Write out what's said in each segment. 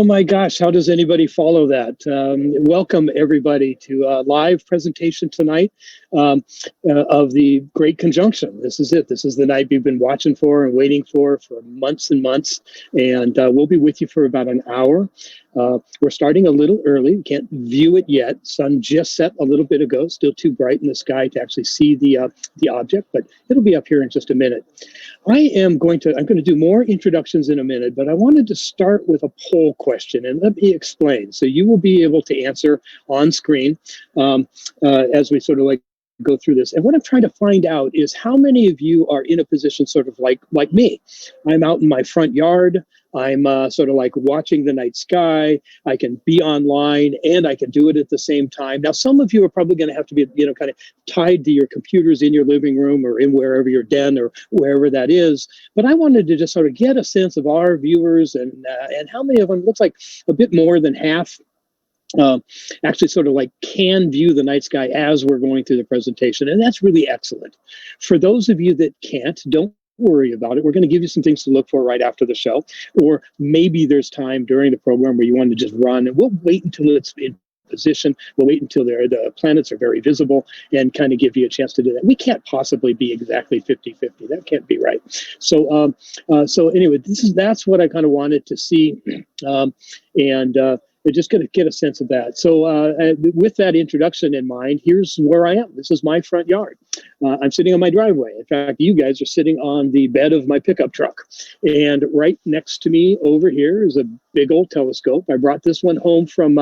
my gosh, how does anybody follow that? Welcome everybody to a live presentation tonight of the Great Conjunction. This is it. This is the night we've been watching for and waiting for months and months. And we'll be with you for about an hour. We're starting a little early. We can't view it yet. Sun just set a little bit ago. Still too bright in the sky to actually see the object, but it'll be up here in just a minute. I'm going to do more introductions in a minute, but I wanted to start with a poll question, and let me explain. So you will be able to answer on screen as we sort of like go through this. And what I'm trying to find out is how many of you are in a position sort of like me. I'm out in my front yard. I'm sort of like watching the night sky. I can be online and I can do it at the same time. Now, some of you are probably going to have to be, kind of tied to your computers in your living room or in wherever your den or wherever that is. But I wanted to just sort of get a sense of our viewers and how many of them, looks like a bit more than half, actually sort of like can view the night sky as we're going through the presentation. And that's really excellent. For those of you that can't, don't worry about it. We're going to give you some things to look for right after the show, or maybe there's time during the program where you want to just run, and we'll wait until it's in position. We'll wait until the planets are very visible and kind of give you a chance to do that. We can't possibly be exactly 50-50. That can't be right. So anyway, that's what I kind of wanted to see, we're just going to get a sense of that. So with that introduction in mind, here's where I am. This is my front yard. I'm sitting on my driveway. In fact, you guys are sitting on the bed of my pickup truck. And right next to me over here is a big old telescope. I brought this one home from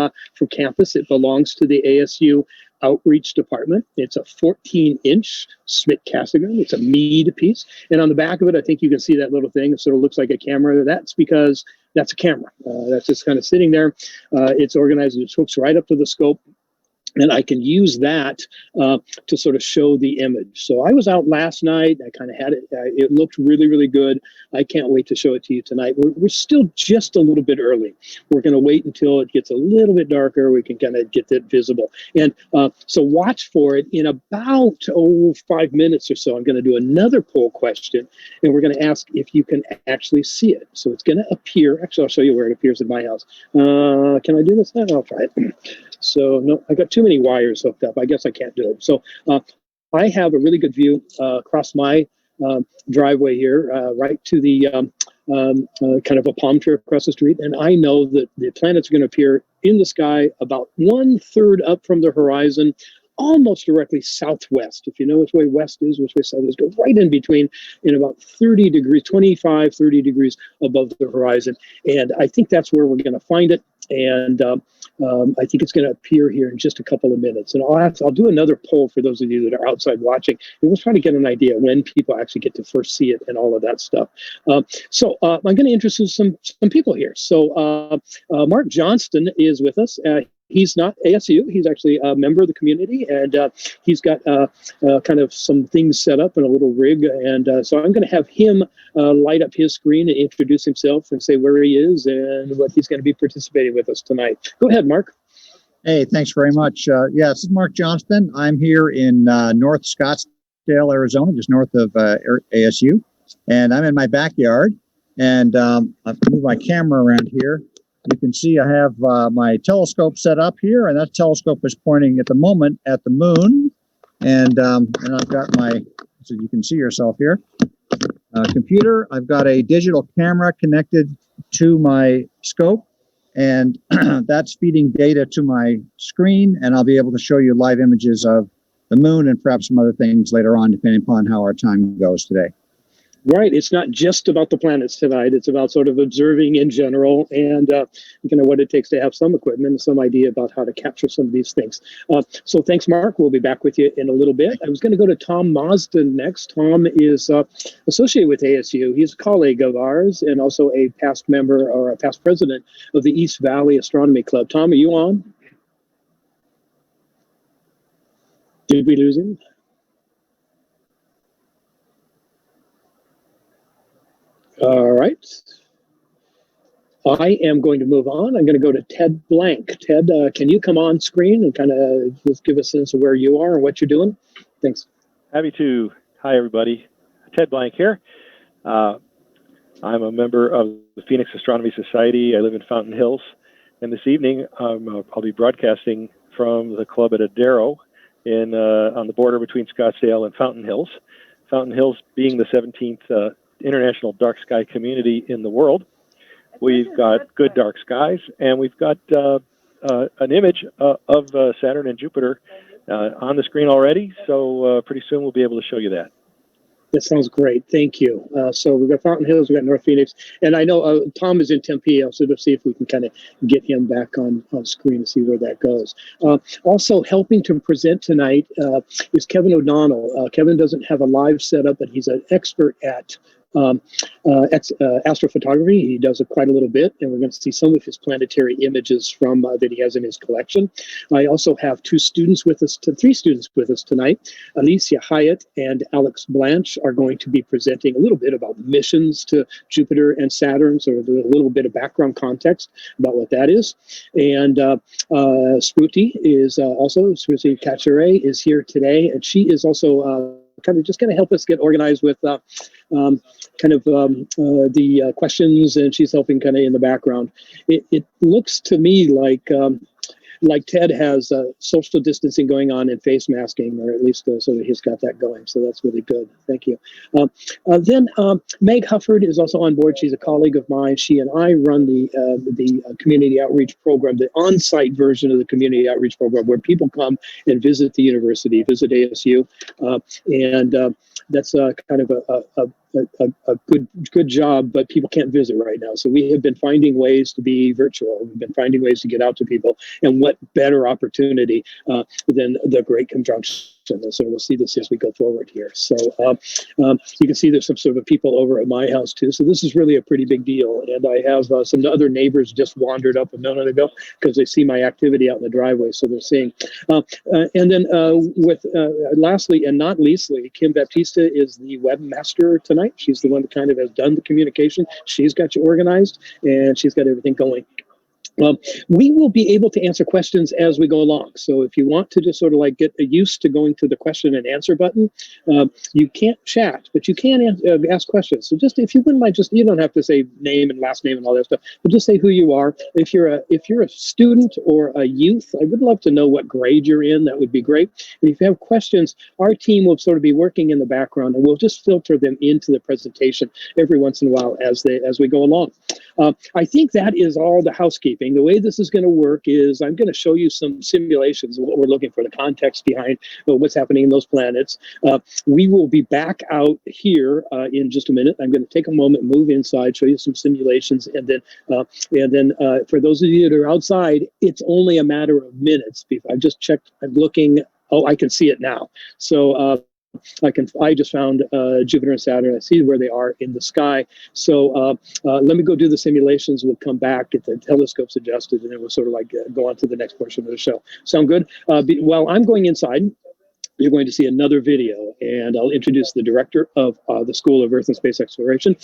campus. It belongs to the ASU Outreach Department. It's a 14-inch Schmidt-Cassegrain. It's a Meade piece. And on the back of it, I think you can see that little thing. It sort of looks like a camera. That's because that's a camera. That's just kind of sitting there. It's organized. It hooks right up to the scope. And I can use that to sort of show the image. So I was out last night. I kind of had it. It looked really, really good. I can't wait to show it to you tonight. We're still just a little bit early. We're going to wait until it gets a little bit darker. We can kind of get that visible. And so watch for it. In about 5 minutes or so, I'm going to do another poll question. And we're going to ask if you can actually see it. So it's going to appear. Actually, I'll show you where it appears in my house. Can I do this now? I'll try it. So no, I got too many wires hooked up. I guess I can't do it. So I have a really good view across my driveway here, right to the kind of a palm tree across the street. And I know that the planets are going to appear in the sky about 1/3 up from the horizon, almost directly southwest. If you know which way west is, which way south is, go right in between in about 30 degrees, 25, 30 degrees above the horizon. And I think that's where we're going to find it. And I think it's going to appear here in just a couple of minutes. And I'll do another poll for those of you that are outside watching. And we'll try to get an idea when people actually get to first see it and all of that stuff. So I'm going to introduce some people here. So Mark Johnston is with us. He's not ASU. He's actually a member of the community, and he's got kind of some things set up in a little rig. And so I'm going to have him light up his screen and introduce himself and say where he is and what he's going to be participating with us tonight. Go ahead, Mark. Hey, thanks very much. Yeah, this is Mark Johnston. I'm here in North Scottsdale, Arizona, just north of ASU. And I'm in my backyard. And I've moved my camera around here. You can see I have my telescope set up here, and that telescope is pointing at the moment at the moon. And I've got my, so you can see yourself here, computer. I've got a digital camera connected to my scope, and that's feeding data to my screen, and I'll be able to show you live images of the moon and perhaps some other things later on, depending upon how our time goes today. Right. It's not just about the planets tonight. It's about sort of observing in general and what it takes to have some equipment and some idea about how to capture some of these things. So thanks, Mark. We'll be back with you in a little bit. I was going to go to Tom Mosden next. Tom is associated with ASU. He's a colleague of ours and also a past member or a past president of the East Valley Astronomy Club. Tom, are you on? Did we lose him? All right. I am going to move on. I'm going to go to Ted Blank. Ted, can you come on screen and kind of just give a sense of where you are and what you're doing? Thanks. Happy to. Hi, everybody. Ted Blank here. I'm a member of the Phoenix Astronomy Society. I live in Fountain Hills. And this evening, I'll be broadcasting from the club at Adero on the border between Scottsdale and Fountain Hills. Fountain Hills being the 17th international dark sky community in the world. We've got good dark skies, and we've got an image of Saturn and Jupiter on the screen already. So pretty soon we'll be able to show you that. That sounds great. Thank you. So we've got Fountain Hills, we've got North Phoenix, and I know Tom is in Tempe, so to see if we can kind of get him back on screen and see where that goes. Also helping to present tonight is Kevin O'Donnell. Kevin doesn't have a live setup, but he's an expert at astrophotography. He does it quite a little bit, and we're going to see some of his planetary images from that he has in his collection. I also have three students with us tonight. Alicia Hyatt and Alex Blanche are going to be presenting a little bit about missions to Jupiter and Saturn, so a little bit of background context about what that is. And Spruti is Spruti Cachere is here today, and she is also kind of just going to help us get organized with the questions, and she's helping kind of in the background. It looks to me like Ted has social distancing going on and face masking, or at least so he's got that going. So that's really good. Thank you. Then Meg Hufford is also on board. She's a colleague of mine. She and I run the community outreach program, the on-site version of the community outreach program, where people come and visit the university, visit ASU, and that's kind of a good job, but people can't visit right now. So we have been finding ways to be virtual. We've been finding ways to get out to people, and what better opportunity than the Great Conjunction. And so we'll see this as we go forward here. So you can see there's some sort of people over at my house too. So this is really a pretty big deal. And I have some other neighbors just wandered up a minute ago because they see my activity out in the driveway. So they're seeing. And then lastly and not leastly, Kim Baptista is the webmaster tonight. She's the one that kind of has done the communication. She's got you organized, and she's got everything going. We will be able to answer questions as we go along. So if you want to just sort of like get used to going to the question and answer button, you can't chat, but you can ask questions. So just if you wouldn't mind, you don't have to say name and last name and all that stuff, but just say who you are. If you're a student or a youth, I would love to know what grade you're in. That would be great. And if you have questions, our team will sort of be working in the background, and we'll just filter them into the presentation every once in a while as we go along. I think that is all the housekeeping. The way this is going to work is I'm going to show you some simulations of what we're looking for, the context behind what's happening in those planets. We will be back out here in just a minute. I'm going to take a moment, move inside, show you some simulations, and then for those of you that are outside, it's only a matter of minutes. I've just checked. I'm looking. Oh, I can see it now. So. I just found Jupiter and Saturn. I see where they are in the sky. So let me go do the simulations. We'll come back, get the telescopes adjusted, and then we'll sort of like go on to the next portion of the show. Sound good? While I'm going inside, you're going to see another video, and I'll introduce the director of the School of Earth and Space Exploration.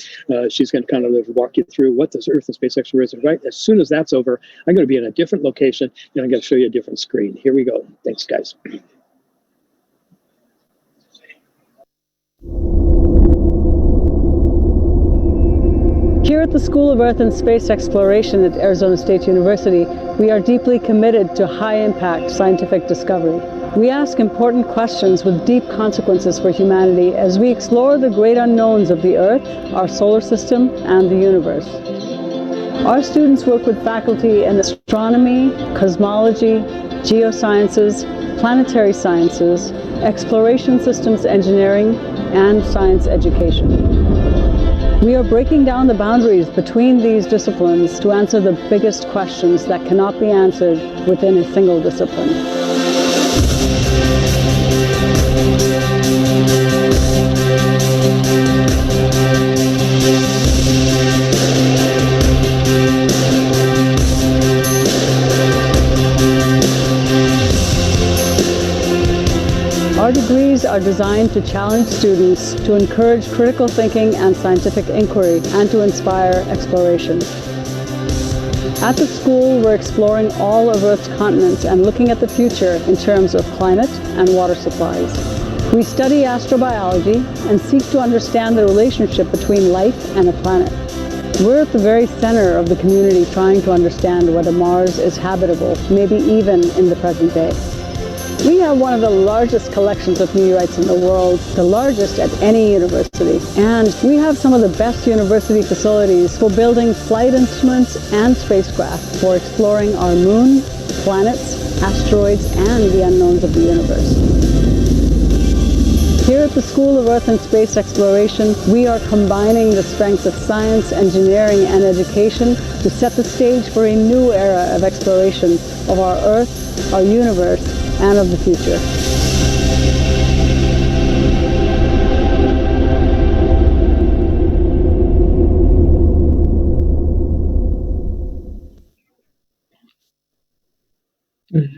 She's going to kind of walk you through what does Earth and Space Exploration is. Right as soon as that's over, I'm going to be in a different location, and I'm going to show you a different screen. Here we go. Thanks, guys. Here at the School of Earth and Space Exploration at Arizona State University, we are deeply committed to high-impact scientific discovery. We ask important questions with deep consequences for humanity as we explore the great unknowns of the Earth, our solar system, and the universe. Our students work with faculty in astronomy, cosmology, geosciences, planetary sciences, exploration systems engineering, and science education. We are breaking down the boundaries between these disciplines to answer the biggest questions that cannot be answered within a single discipline. Our degrees are designed to challenge students, to encourage critical thinking and scientific inquiry, and to inspire exploration. At the school, we're exploring all of Earth's continents and looking at the future in terms of climate and water supplies. We study astrobiology and seek to understand the relationship between life and a planet. We're at the very center of the community trying to understand whether Mars is habitable, maybe even in the present day. We have one of the largest collections of meteorites in the world, the largest at any university. And we have some of the best university facilities for building flight instruments and spacecraft for exploring our moon, planets, asteroids, and the unknowns of the universe. Here at the School of Earth and Space Exploration, we are combining the strengths of science, engineering, and education to set the stage for a new era of exploration of our Earth, our universe, and of the future.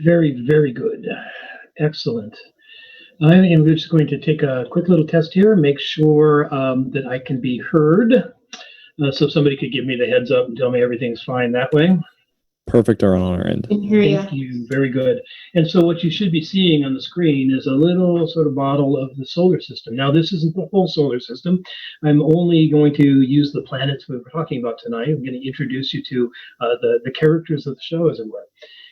Very, very good. Excellent. I am just going to take a quick little test here, make sure that I can be heard. So if somebody could give me the heads up and tell me everything's fine that way. Perfect on our end. Thank you. Very good. And so what you should be seeing on the screen is a little sort of model of the solar system. Now, this isn't the whole solar system. I'm only going to use the planets we were talking about tonight. I'm going to introduce you to the characters of the show, as it were.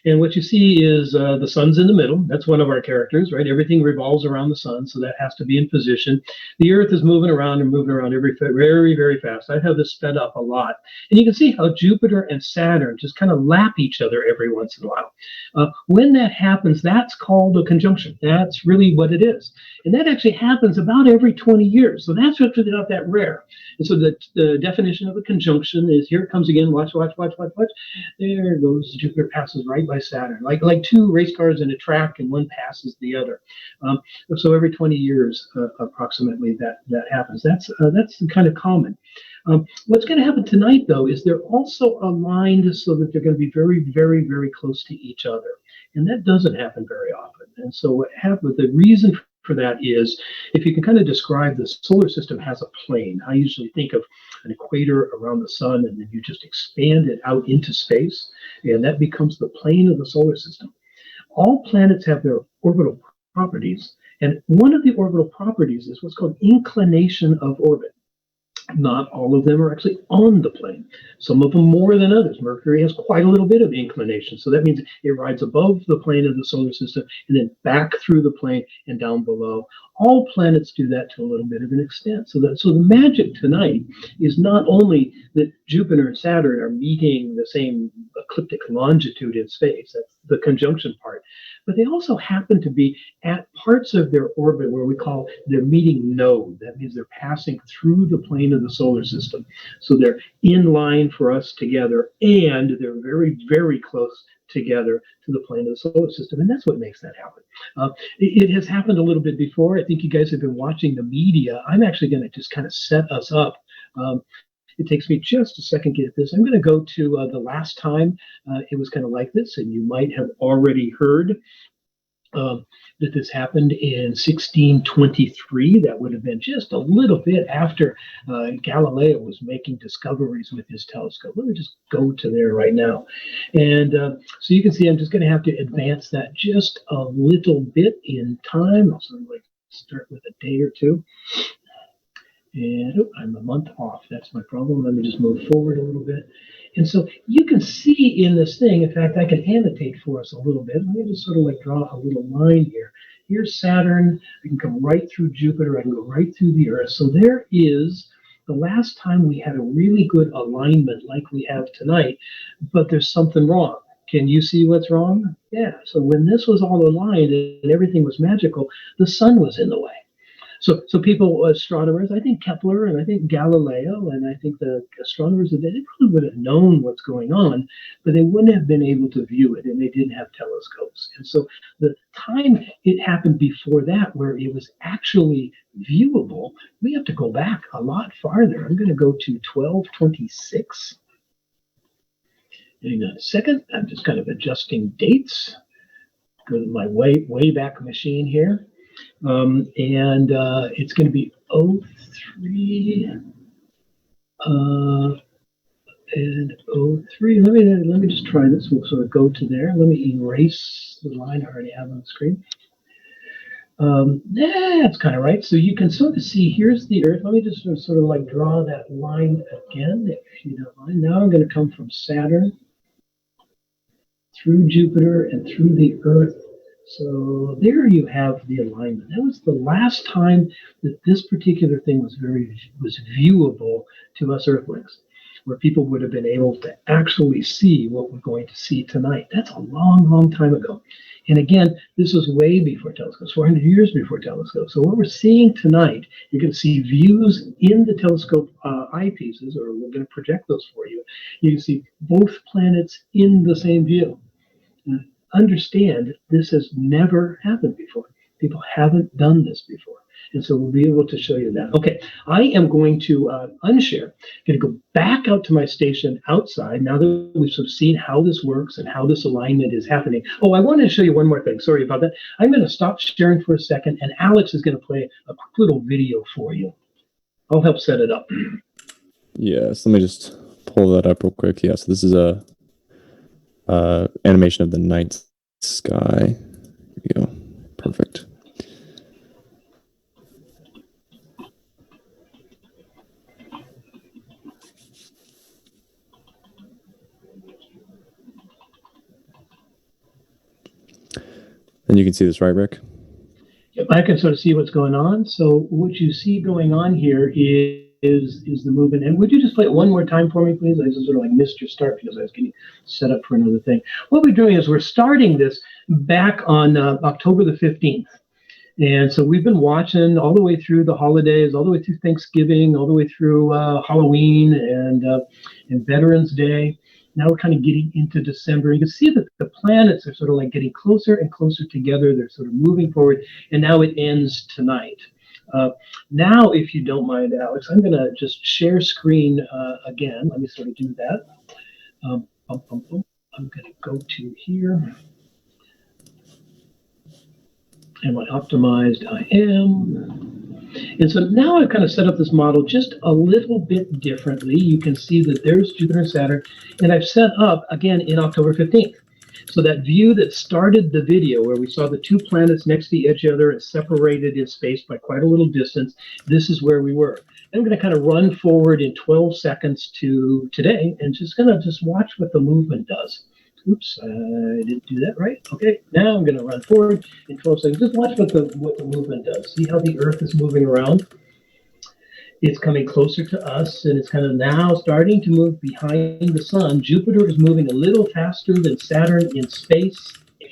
And what you see is the sun's in the middle. That's one of our characters, right? Everything revolves around the sun, so that has to be in position. The Earth is moving around very, very fast. I have this sped up a lot. And you can see how Jupiter and Saturn just kind of lap each other every once in a while. When that happens, that's called a conjunction. That's really what it is. And that actually happens about every 20 years. So that's actually not that rare. And so the definition of a conjunction is, here it comes again, watch. There goes Jupiter, passes right by Saturn, like two race cars in a track, and one passes the other. So every 20 years, approximately, that happens. That's kind of common. What's going to happen tonight, though, is they're also aligned so that they're going to be very, very, very close to each other. And that doesn't happen very often. And so what happened, the reason for that is, if you can kind of describe the solar system has a plane. I usually think of an equator around the sun, and then you just expand it out into space, and that becomes the plane of the solar system. All planets have their orbital properties, and one of the orbital properties is what's called inclination of orbit. Not all of them are actually on the plane. Some of them more than others. Mercury has quite a little bit of inclination. So that means it rides above the plane of the solar system and then back through the plane and down below. All planets do that to a little bit of an extent. So the magic tonight is not only that Jupiter and Saturn are meeting the same ecliptic longitude in space, that's the conjunction part, but they also happen to be at parts of their orbit where we call their meeting node. That means they're passing through the plane of the solar system. So they're in line for us together, and they're very, very close together to the plane of the solar system. And that's what makes that happen. It has happened a little bit before. I think you guys have been watching the media. I'm actually going to just kind of set us up. It takes me just a second to get this. I'm going to go to the last time it was kind of like this, and you might have already heard that this happened in 1623. That would have been just a little bit after Galileo was making discoveries with his telescope. Let me just go to there right now. And so you can see I'm just going to have to advance that just a little bit in time. I'll sort of like start with a day or two. And I'm a month off. That's my problem. Let me just move forward a little bit. And so you can see in this thing, in fact, I can annotate for us a little bit. Let me just sort of like draw a little line here. Here's Saturn. I can come right through Jupiter. I can go right through the Earth. So there is the last time we had a really good alignment like we have tonight, but there's something wrong. Can you see what's wrong? Yeah. So when this was all aligned and everything was magical, the sun was in the way. So people, astronomers, I think Kepler and I think Galileo and I think the astronomers, they probably would have known what's going on, but they wouldn't have been able to view it, and they didn't have telescopes. And so the time it happened before that, where it was actually viewable, we have to go back a lot farther. I'm going to go to 1226. Hang on a second. I'm just kind of adjusting dates. Go to my way back machine here. And it's going to be 03 and 03. Let me just try this. We'll sort of go to there. Let me erase the line I already have on the screen. That's kind of right. So you can sort of see, here's the Earth. Let me just sort of like draw that line again, if you don't mind. Now I'm going to come from Saturn through Jupiter and through the Earth. So there you have the alignment. That was the last time that this particular thing was viewable to us Earthlings, where people would have been able to actually see what we're going to see tonight. That's a long, long time ago. And again, this was way before telescopes, 400 years before telescopes. So what we're seeing tonight, you're going to see views in the telescope eyepieces, or we're going to project those for you. You can see both planets in the same view. Understand this has never happened before. People haven't done this before. And so we'll be able to show you that. Okay, I am going to unshare. I'm going to go back out to my station outside now that we've sort of seen how this works and how this alignment is happening. Oh, I wanted to show you one more thing. Sorry about that. I'm going to stop sharing for a second, and Alex is going to play a quick little video for you. I'll help set it up. Yes, let me just pull that up real quick. Yeah, so this is a animation of the night sky. Here we go. Perfect. And you can see this, right, Rick? Yep, I can sort of see what's going on. So what you see going on here is the movement. And would you just play it one more time for me, please? I just sort of like missed your start because I was getting set up for another thing. What we're doing is we're starting this back on October the 15th. And so we've been watching all the way through the holidays, all the way through Thanksgiving, all the way through Halloween and Veterans Day. Now we're kind of getting into December. You can see that the planets are sort of like getting closer and closer together. They're sort of moving forward, and now it ends tonight. Now, if you don't mind, Alex, I'm going to just share screen again. Let me sort of do that. I'm going to go to here. Am I optimized? I am. And so now I've kind of set up this model just a little bit differently. You can see that there's Jupiter and Saturn, and I've set up again in October 15th. So that view that started the video where we saw the two planets next to each other and separated in space by quite a little distance, this is where we were. And I'm going to kind of run forward in 12 seconds to today and just going to just watch what the movement does. Oops, I didn't do that right. Okay, now I'm going to run forward in 12 seconds. Just watch what the movement does. See how the Earth is moving around? It's coming closer to us, and it's kind of now starting to move behind the sun. Jupiter is moving a little faster than Saturn in space,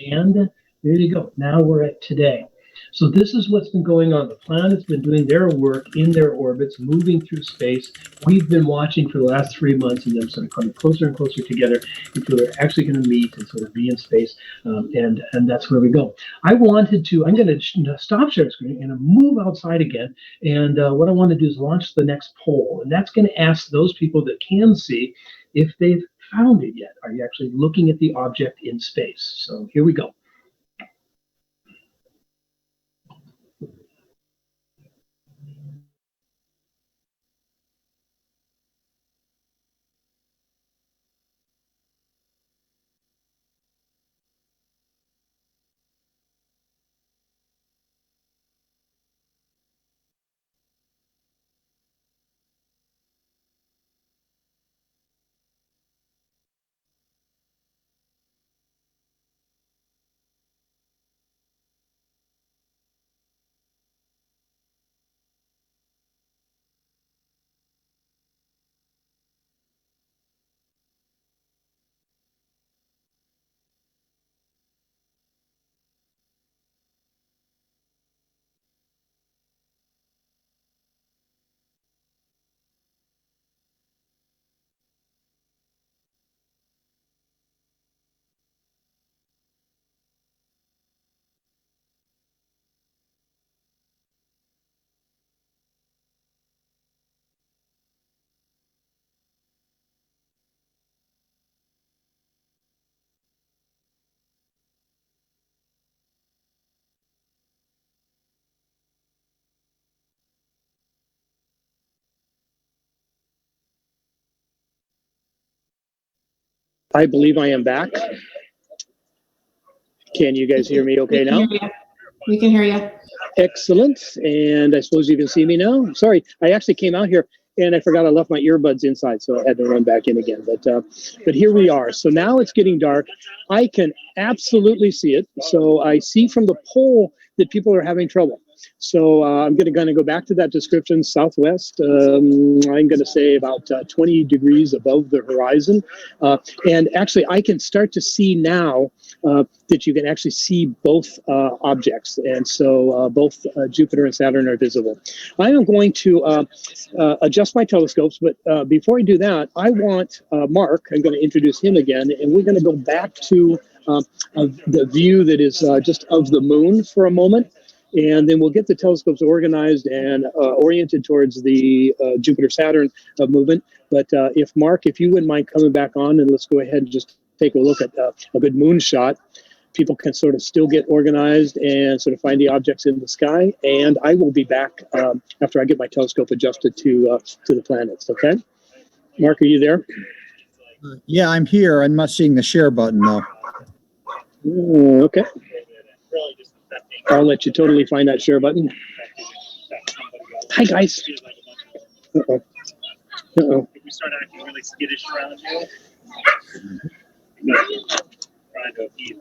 and there you go. Now we're at today. So this is what's been going on. The planet's been doing their work in their orbits, moving through space. We've been watching for the last 3 months, and them sort of coming closer and closer together until they're actually going to meet and sort of be in space, and that's where we go. I'm going to stop sharing screen and move outside again, and what I want to do is launch the next poll, and that's going to ask those people that can see if they've found it yet. Are you actually looking at the object in space? So here we go. I believe I am back. Can you guys hear me okay now? We can hear you. Excellent. And I suppose you can see me now. Sorry, I actually came out here and I forgot I left my earbuds inside, so I had to run back in again. But here we are. So now it's getting dark. I can absolutely see it. So I see from the poll that people are having trouble. So I'm going to go back to that description, southwest. I'm going to say about 20 degrees above the horizon. And actually, I can start to see now that you can actually see both objects. And so both Jupiter and Saturn are visible. I am going to adjust my telescopes, but before I do that, I want Mark, I'm going to introduce him again, and we're going to go back to the view that is just of the moon for a moment. And then we'll get the telescopes organized and oriented towards the Jupiter-Saturn movement. But if Mark, if you wouldn't mind coming back on, and let's go ahead and just take a look at a good moonshot. People can sort of still get organized and sort of find the objects in the sky. And I will be back after I get my telescope adjusted to the planets. Okay, Mark, are you there? Yeah, I'm here. I'm not seeing the share button though. Okay. I'll let you totally find that share button. Hi, guys. Uh-oh. Uh-oh. If we start acting really skittish around you, trying to eat.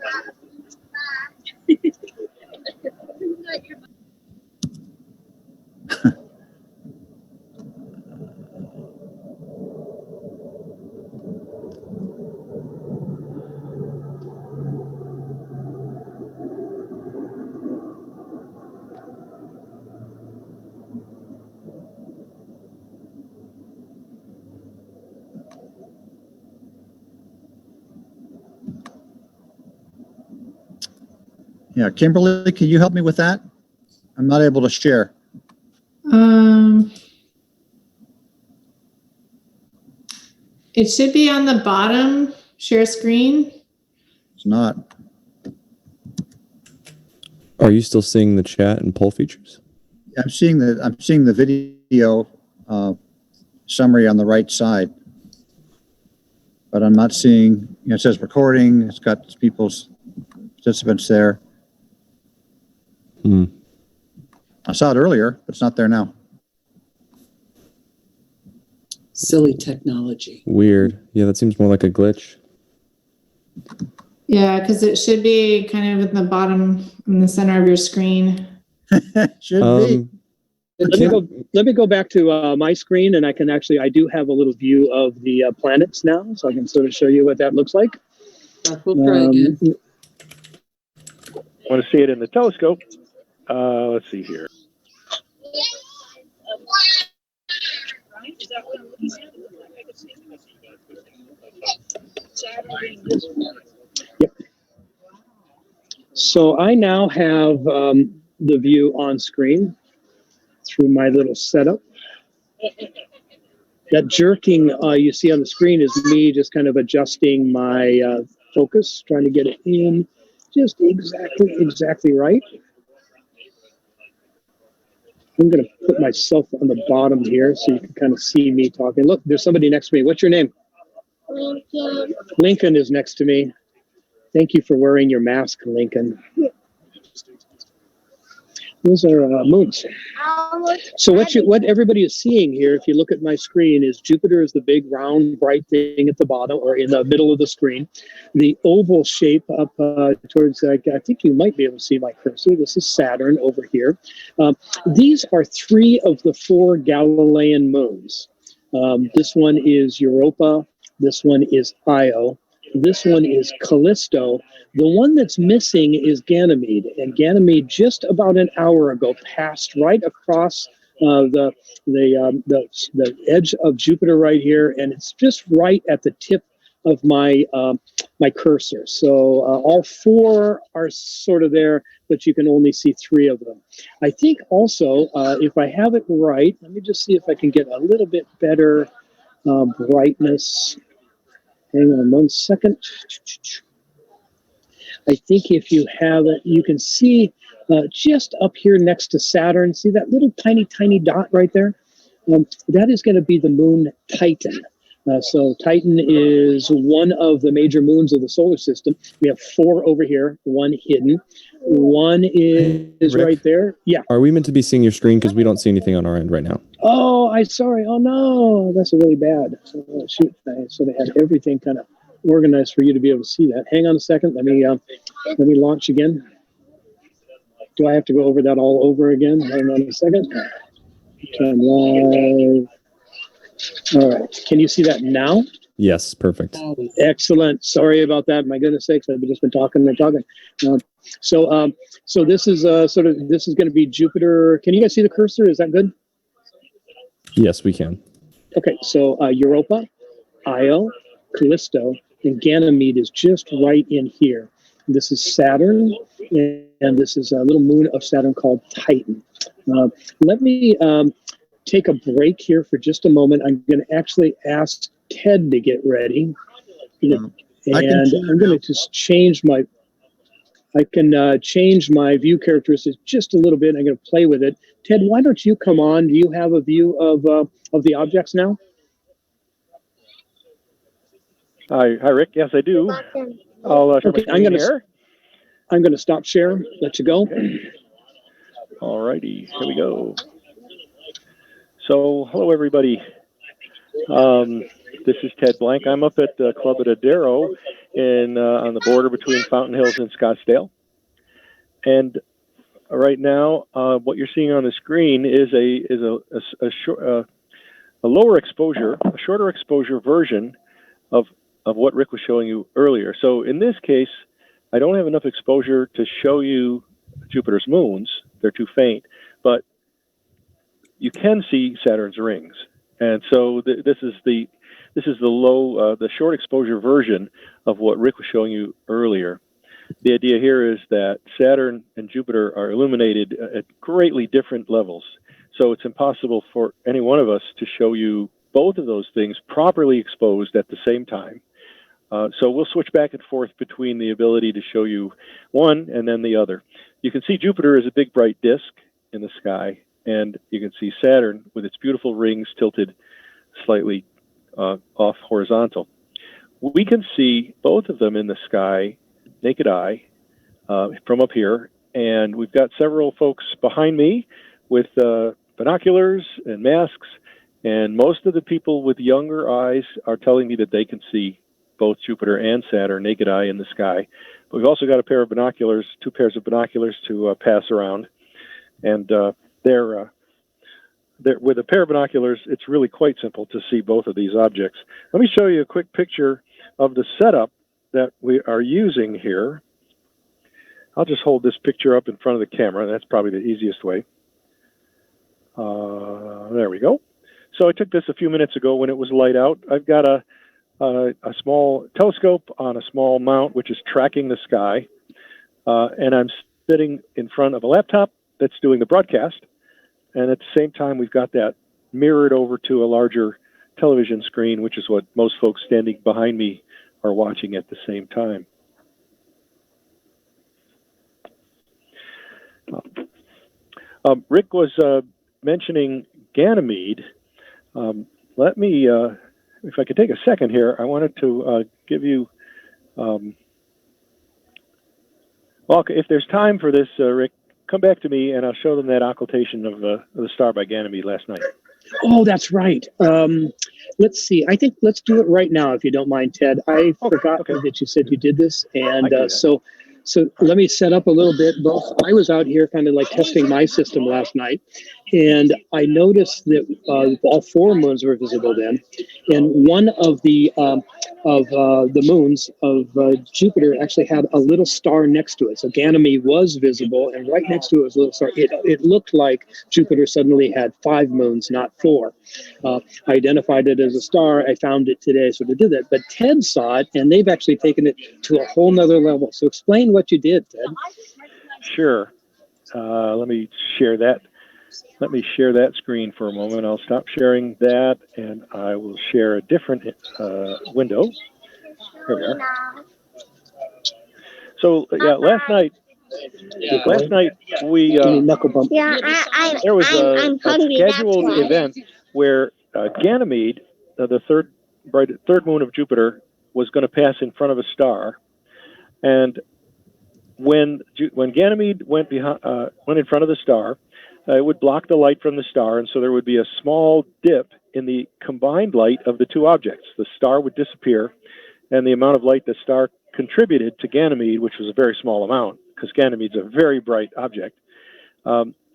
Yeah, Kimberly, can you help me with that? I'm not able to share. It should be on the bottom, share screen. It's not. Are you still seeing the chat and poll features? I'm seeing the video summary on the right side, but I'm not seeing. You know, it says recording. It's got people's participants there. I saw it earlier, but it's not there now. Silly technology. Weird. Yeah, that seems more like a glitch. Yeah, because it should be kind of at the bottom in the center of your screen. Should be. Let me go back to my screen, and I do have a little view of the planets now, so I can sort of show you what that looks like. We'll try again. Want to see it in the telescope? Let's see here. Yep. So I now have the view on screen through my little setup. That jerking you see on the screen is me just kind of adjusting my focus, trying to get it in just exactly right. I'm going to put myself on the bottom here so you can kind of see me talking. Look, there's somebody next to me. What's your name? Lincoln. Lincoln is next to me. Thank you for wearing your mask, Lincoln. Those are moons. So what everybody is seeing here, if you look at my screen, is Jupiter is the big round bright thing at the bottom or in the middle of the screen. The oval shape up towards, I think you might be able to see my cursor. This is Saturn over here. These are 3 of the 4 Galilean moons. This one is Europa. This one is Io. This one is Callisto. The one that's missing is Ganymede, and Ganymede just about an hour ago passed right across the edge of Jupiter right here, and it's just right at the tip of my my cursor. So all 4 are sort of there, but you can only see 3 of them. I think also, if I have it right, let me just see if I can get a little bit better brightness. Hang on 1 second. I think if you have it, you can see just up here next to Saturn, see that little tiny dot right there? That is going to be the moon Titan. So Titan is one of the major moons of the solar system. We have 4 over here, 1 hidden. One is Rick? right there. Yeah. Are we meant to be seeing your screen? Because we don't see anything on our end right now. Oh, I'm sorry. Oh no, that's really bad. Oh, shoot, I sort of had everything kind of organized for you to be able to see that. Hang on a second. Let me launch again. Do I have to go over that all over again? Hang on a second. Turn live. All right. Can you see that now? Yes, perfect. Excellent. Sorry about that. My goodness sakes, I've just been talking and talking. So this is this is going to be Jupiter. Can you guys see the cursor? Is that good? Yes, we can. Okay. So Europa, Io, Callisto, and Ganymede is just right in here. This is Saturn, and this is a little moon of Saturn called Titan. Let me take a break here for just a moment. I'm going to actually ask Ted to get ready. And I'm going to just change my, I can change my view characteristics just a little bit. I'm going to play with it. Ted, why don't you come on? Do you have a view of the objects now? Hi, Rick. Yes, I do. I'll share my screen here. I'm going to stop share. Let you go. Okay. All righty. Here we go. So, hello, everybody. This is Ted Blank. I'm up at the Club at Adero on the border between Fountain Hills and Scottsdale. And right now, what you're seeing on the screen is a lower exposure, a shorter exposure version of what Rick was showing you earlier. So in this case, I don't have enough exposure to show you Jupiter's moons. They're too faint, but you can see Saturn's rings. And so this is the short exposure version of what Rick was showing you earlier. The idea here is that Saturn and Jupiter are illuminated at greatly different levels. So it's impossible for any one of us to show you both of those things properly exposed at the same time. So we'll switch back and forth between the ability to show you one and then the other. You can see Jupiter as a big bright disk in the sky, and you can see Saturn with its beautiful rings tilted slightly off horizontal. We can see both of them in the sky, naked eye, from up here, and we've got several folks behind me with binoculars and masks, and most of the people with younger eyes are telling me that they can see both Jupiter and Saturn naked eye in the sky. But we've also got a pair of binoculars, 2 pairs of binoculars to pass around, and with a pair of binoculars, it's really quite simple to see both of these objects. Let me show you a quick picture of the setup that we are using here. I'll just hold this picture up in front of the camera. That's probably the easiest way. There we go. So I took this a few minutes ago when it was light out. I've got a small telescope on a small mount, which is tracking the sky. And I'm sitting in front of a laptop that's doing the broadcast. And at the same time, we've got that mirrored over to a larger television screen, which is what most folks standing behind me are watching at the same time. Rick was mentioning Ganymede. Let me, if I could take a second here, I wanted to give you, well, if there's time for this, Rick, come back to me and I'll show them that occultation of the star by Ganymede last night. Oh, that's right. Let's see. I think let's do it right now, if you don't mind, Ted. I forgot that you said you did this, and so let me set up a little bit. Both I was out here kind of like testing my system last night, and I noticed that all 4 moons were visible then, and one of the moons of Jupiter actually had a little star next to it. So Ganymede was visible, and right next to it was a little star. It looked like Jupiter suddenly had 5 moons, not 4. I identified it as a star. I found it today, so to do that. But Ted saw it, and they've actually taken it to a whole nother level. So explain what you did, Ted. Sure. Let me share that. Let me share that screen for a moment. I'll stop sharing that, and I will share a different window. Here we are. So yeah, last night we there was a scheduled event where Ganymede, the third third moon of Jupiter was going to pass in front of a star, and when Ganymede went in front of the star, it would block the light from the star, and so there would be a small dip in the combined light of the two objects. The star would disappear, and the amount of light the star contributed to Ganymede, which was a very small amount, because Ganymede's a very bright object,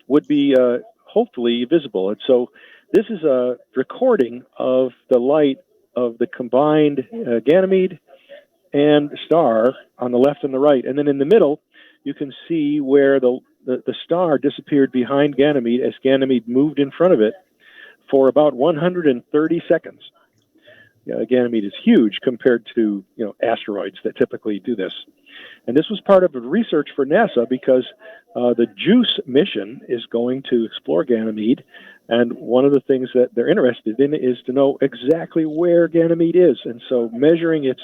would be hopefully visible. And so this is a recording of the light of the combined Ganymede and star on the left and the right. And then in the middle, you can see where the star disappeared behind Ganymede as Ganymede moved in front of it for about 130 seconds. Ganymede is huge compared to asteroids that typically do this. And this was part of the research for NASA because the JUICE mission is going to explore Ganymede. And one of the things that they're interested in is to know exactly where Ganymede is. And so measuring its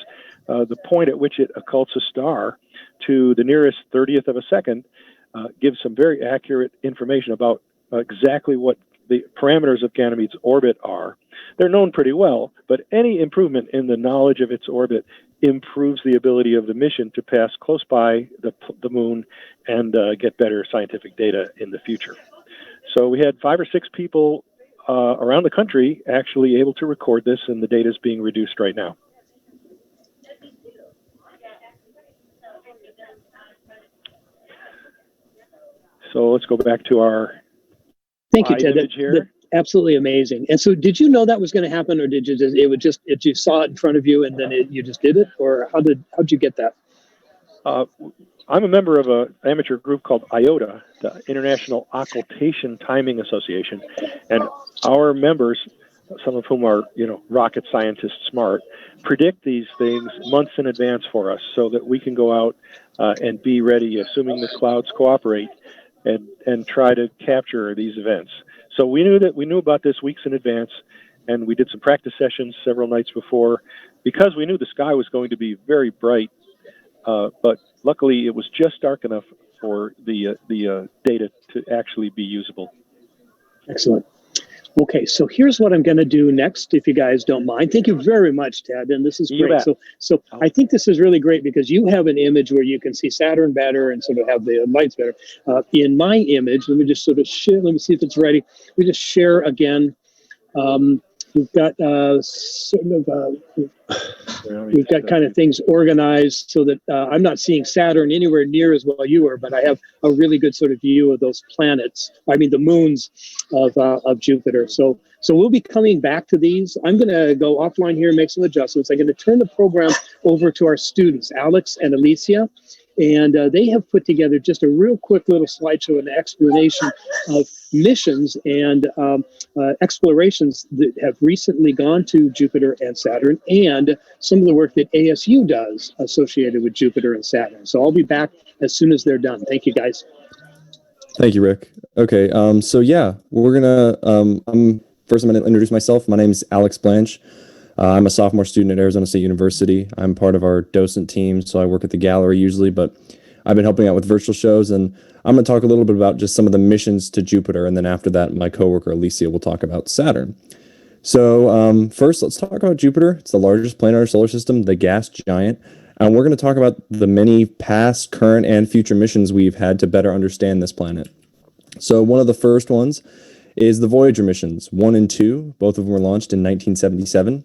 the point at which it occults a star to the nearest 30th of a second gives some very accurate information about exactly what the parameters of Ganymede's orbit are. They're known pretty well, but any improvement in the knowledge of its orbit improves the ability of the mission to pass close by the moon and get better scientific data in the future. So we had 5 or 6 people around the country actually able to record this, and the data is being reduced right now. So let's go back to our Thank you, Ted. image here. Absolutely amazing. And so, did you know that was going to happen, or did you you saw it in front of you and then you just did it, or how'd you get that? I'm a member of an amateur group called IOTA, the International Occultation Timing Association, and our members, some of whom are rocket scientists smart, predict these things months in advance for us so that we can go out and be ready, assuming the clouds cooperate, and try to capture these events. So we knew about this weeks in advance, and we did some practice sessions several nights before because we knew the sky was going to be very bright. But luckily, it was just dark enough for the data to actually be usable. Excellent. Okay, so here's what I'm going to do next, if you guys don't mind. Thank you very much, Ted, and this is great. So I think this is really great because you have an image where you can see Saturn better and sort of have the lights better. In my image, let me just sort of share. Let me see if it's ready. We just share again. We've got we've got kind of things organized so that I'm not seeing Saturn anywhere near as well you are, but I have a really good sort of view of those planets. I mean, the moons of Jupiter. So we'll be coming back to these. I'm going to go offline here and make some adjustments. I'm going to turn the program over to our students, Alex and Alicia. And they have put together just a real quick little slideshow and explanation of missions and explorations that have recently gone to Jupiter and Saturn, and some of the work that ASU does associated with Jupiter and Saturn. So I'll be back as soon as they're done. Thank you, guys. Thank you, Rick. Okay, so yeah, we're gonna. I'm gonna introduce myself. My name is Alex Blanche. I'm a sophomore student at Arizona State University. I'm part of our docent team, so I work at the gallery usually, but I've been helping out with virtual shows, and I'm going to talk a little bit about just some of the missions to Jupiter, and then after that, my coworker Alicia will talk about Saturn. So first, let's talk about Jupiter. It's the largest planet in our solar system, the gas giant, and we're going to talk about the many past, current, and future missions we've had to better understand this planet. So one of the first ones is the Voyager missions, 1 and 2. Both of them were launched in 1977.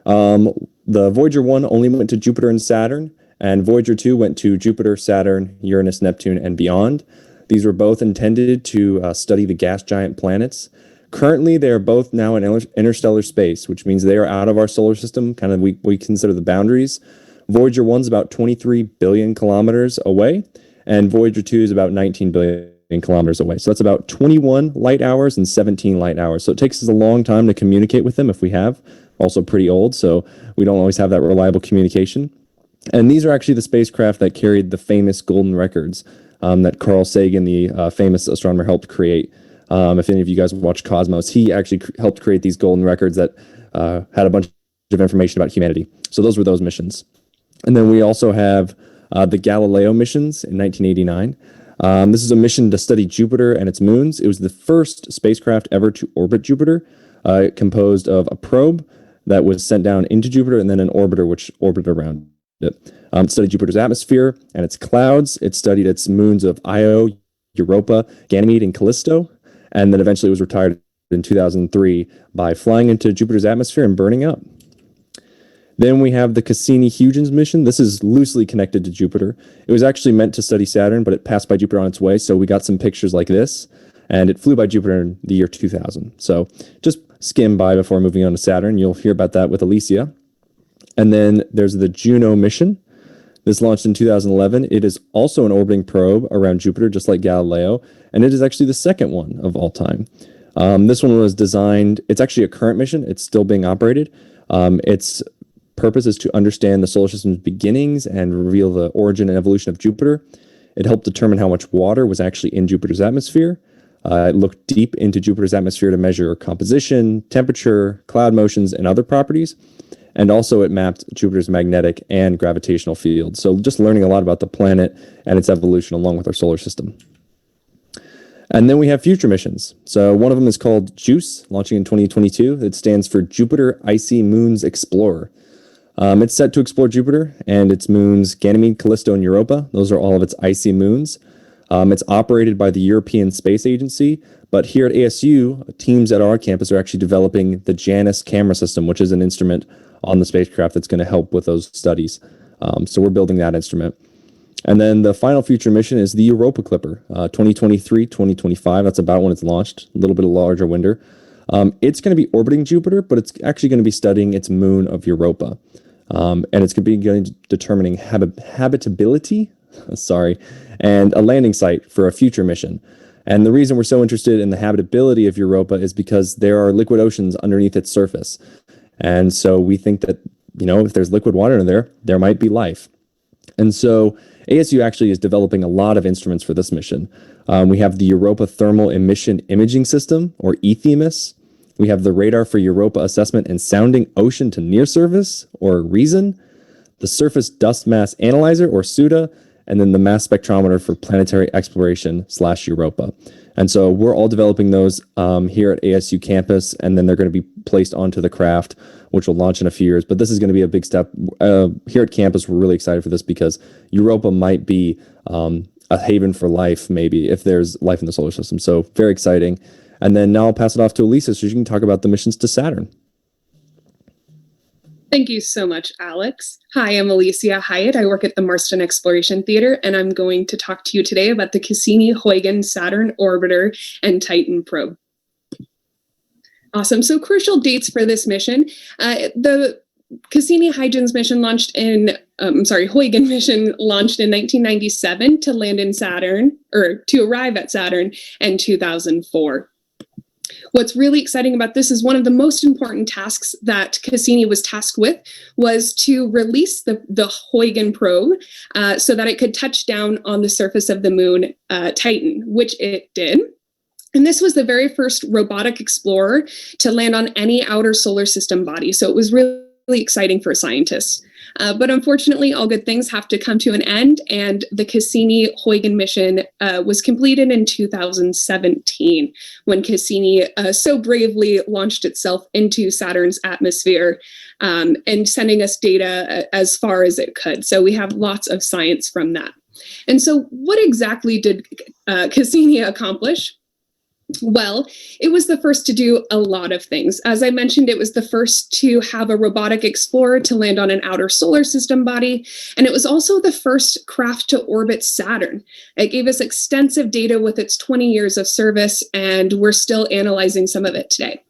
The Voyager 1 only went to Jupiter and Saturn, and Voyager 2 went to Jupiter, Saturn, Uranus, Neptune, and beyond. These were both intended to study the gas giant planets. Currently, they are both now in interstellar space, which means they are out of our solar system, kind of we consider the boundaries. Voyager 1 is about 23 billion kilometers away, and Voyager 2 is about 19 billion kilometers away. So that's about 21 light hours and 17 light hours. So it takes us a long time to communicate with them if we have. Also pretty old, so we don't always have that reliable communication. And these are actually the spacecraft that carried the famous golden records that Carl Sagan, the famous astronomer, helped create. If any of you guys watch Cosmos, he actually helped create these golden records that had a bunch of information about humanity. So those were those missions. And then we also have the Galileo missions in 1989. This is a mission to study Jupiter and its moons. It was the first spacecraft ever to orbit Jupiter, composed of a probe, that was sent down into Jupiter, and then an orbiter which orbited around it. It studied Jupiter's atmosphere and its clouds. It studied its moons of Io, Europa, Ganymede, and Callisto, and then eventually was retired in 2003 by flying into Jupiter's atmosphere and burning up. Then we have the Cassini-Huygens mission. This is loosely connected to Jupiter. It was actually meant to study Saturn, but it passed by Jupiter on its way, so we got some pictures like this, and it flew by Jupiter in the year 2000. So just skim by before moving on to Saturn. You'll hear about that with Alicia. And then there's the Juno mission. This launched in 2011. It is also an orbiting probe around Jupiter, just like Galileo, and it is actually the second one of all time. This one was designed, it's actually a current mission. It's still being operated. Its purpose is to understand the solar system's beginnings and reveal the origin and evolution of Jupiter. It helped determine how much water was actually in Jupiter's atmosphere. It looked deep into Jupiter's atmosphere to measure composition, temperature, cloud motions, and other properties. And also it mapped Jupiter's magnetic and gravitational fields. So just learning a lot about the planet and its evolution along with our solar system. And then we have future missions. So one of them is called JUICE, launching in 2022. It stands for Jupiter Icy Moons Explorer. It's set to explore Jupiter and its moons Ganymede, Callisto, and Europa. Those are all of its icy moons. It's operated by the European Space Agency, but here at ASU, teams at our campus are actually developing the JANUS camera system, which is an instrument on the spacecraft that's going to help with those studies. So we're building that instrument. And then the final future mission is the Europa Clipper, 2023-2025. That's about when it's launched, a little bit of larger window. It's going to be orbiting Jupiter, but it's actually going to be studying its moon of Europa. And it's going to be determining habitability, and a landing site for a future mission. And the reason we're so interested in the habitability of Europa is because there are liquid oceans underneath its surface. And so we think that, if there's liquid water in there, there might be life. And so ASU actually is developing a lot of instruments for this mission. We have the Europa Thermal Emission Imaging System, or ETHEMIS. We have the Radar for Europa Assessment and Sounding Ocean to Near Surface, or REASON, the Surface Dust Mass Analyzer, or SUDA, and then the Mass Spectrometer for Planetary Exploration / Europa. And so we're all developing those here at ASU campus, and then they're going to be placed onto the craft, which will launch in a few years. But this is going to be a big step. Here at campus, we're really excited for this because Europa might be a haven for life, maybe, if there's life in the solar system. So very exciting. And then now I'll pass it off to Elisa so she can talk about the missions to Saturn. Thank you so much, Alex. Hi, I'm Alicia Hyatt. I work at the Marston Exploration Theater, and I'm going to talk to you today about the Cassini-Huygens Saturn Orbiter and Titan probe. Awesome. So crucial dates for this mission. The Cassini-Huygens mission launched in, Huygens mission launched in 1997 to land in Saturn, or to arrive at Saturn in 2004. What's really exciting about this is one of the most important tasks that Cassini was tasked with was to release the Huygens probe so that it could touch down on the surface of the moon Titan, which it did. And this was the very first robotic explorer to land on any outer solar system body. So it was really exciting for scientists. But unfortunately, all good things have to come to an end, and the Cassini-Huygens mission was completed in 2017 when Cassini so bravely launched itself into Saturn's atmosphere and sending us data as far as it could. So we have lots of science from that. And so what exactly did Cassini accomplish? Well, it was the first to do a lot of things. As I mentioned, it was the first to have a robotic explorer to land on an outer solar system body, and it was also the first craft to orbit Saturn. It gave us extensive data with its 20 years of service, and we're still analyzing some of it today.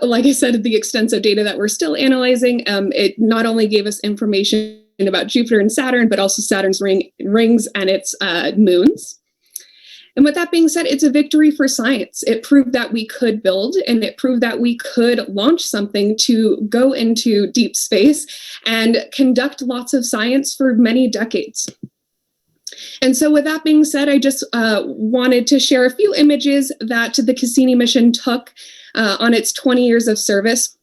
Like I said, the extensive data that we're still analyzing, it not only gave us information about Jupiter and Saturn, but also Saturn's rings and its moons. And with that being said, it's a victory for science. It proved that we could build, and it proved that we could launch something to go into deep space and conduct lots of science for many decades. And so with that being said, I just wanted to share a few images that the Cassini mission took on its 20 years of service.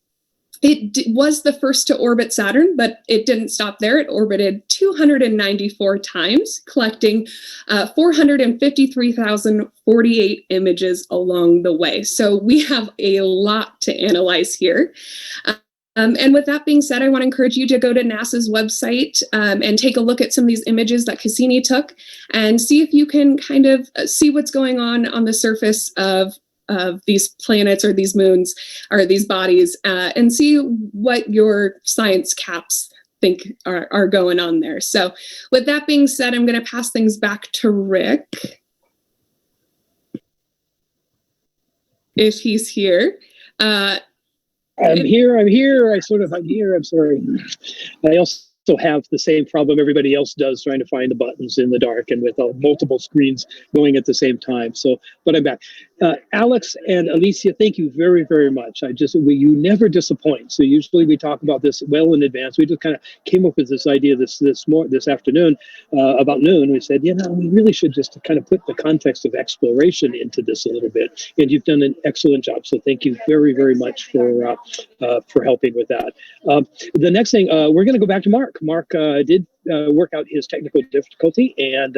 was the first to orbit Saturn, but it didn't stop there. It orbited 294 times, collecting 453,048 images along the way. So we have a lot to analyze here. And with that being said, I want to encourage you to go to NASA's website and take a look at some of these images that Cassini took and see if you can kind of see what's going on the surface of these planets or these moons or these bodies and see what your science caps think are going on there. So with that being said, I'm going to pass things back to Rick, if he's here. I'm here. I'm here. I'm sorry. I also have the same problem everybody else does, trying to find the buttons in the dark and with multiple screens going at the same time. So, but I'm back. Alex and Alicia, thank you very, very much. You never disappoint. So usually we talk about this well in advance. We just kind of came up with this idea this afternoon about noon. We said, we really should just kind of put the context of exploration into this a little bit. And you've done an excellent job. So thank you very, very much for helping with that. The next thing, we're going to go back to Mark. Mark did work out his technical difficulty and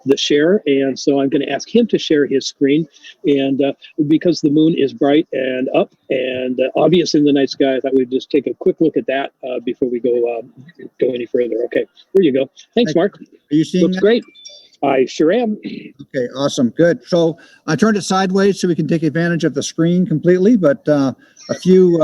the share, and so I'm going to ask him to share his screen. And because the moon is bright and up and obvious in the night sky, I thought we'd just take a quick look at that before we go any further. Okay, there you go. Thanks, Mark. Are you seeing Looks that? great. I sure am. Okay, awesome, good. So I turned it sideways so we can take advantage of the screen completely, but a few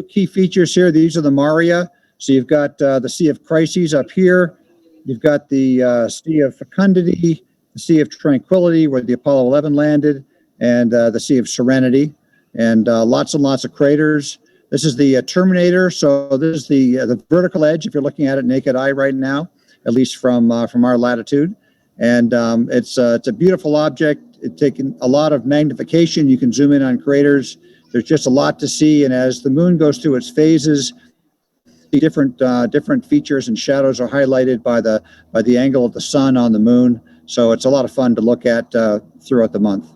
key features here. These are the Maria. So you've got the Sea of Crises up here. You've got the Sea of Fecundity, the Sea of Tranquility, where the Apollo 11 landed, and the Sea of Serenity, and lots and lots of craters. This is the Terminator. So this is the vertical edge, if you're looking at it naked eye right now, at least from our latitude. And it's a beautiful object. It's taken a lot of magnification. You can zoom in on craters. There's just a lot to see. And as the moon goes through its phases, the different features and shadows are highlighted by the angle of the sun on the moon. So it's a lot of fun to look at throughout the month.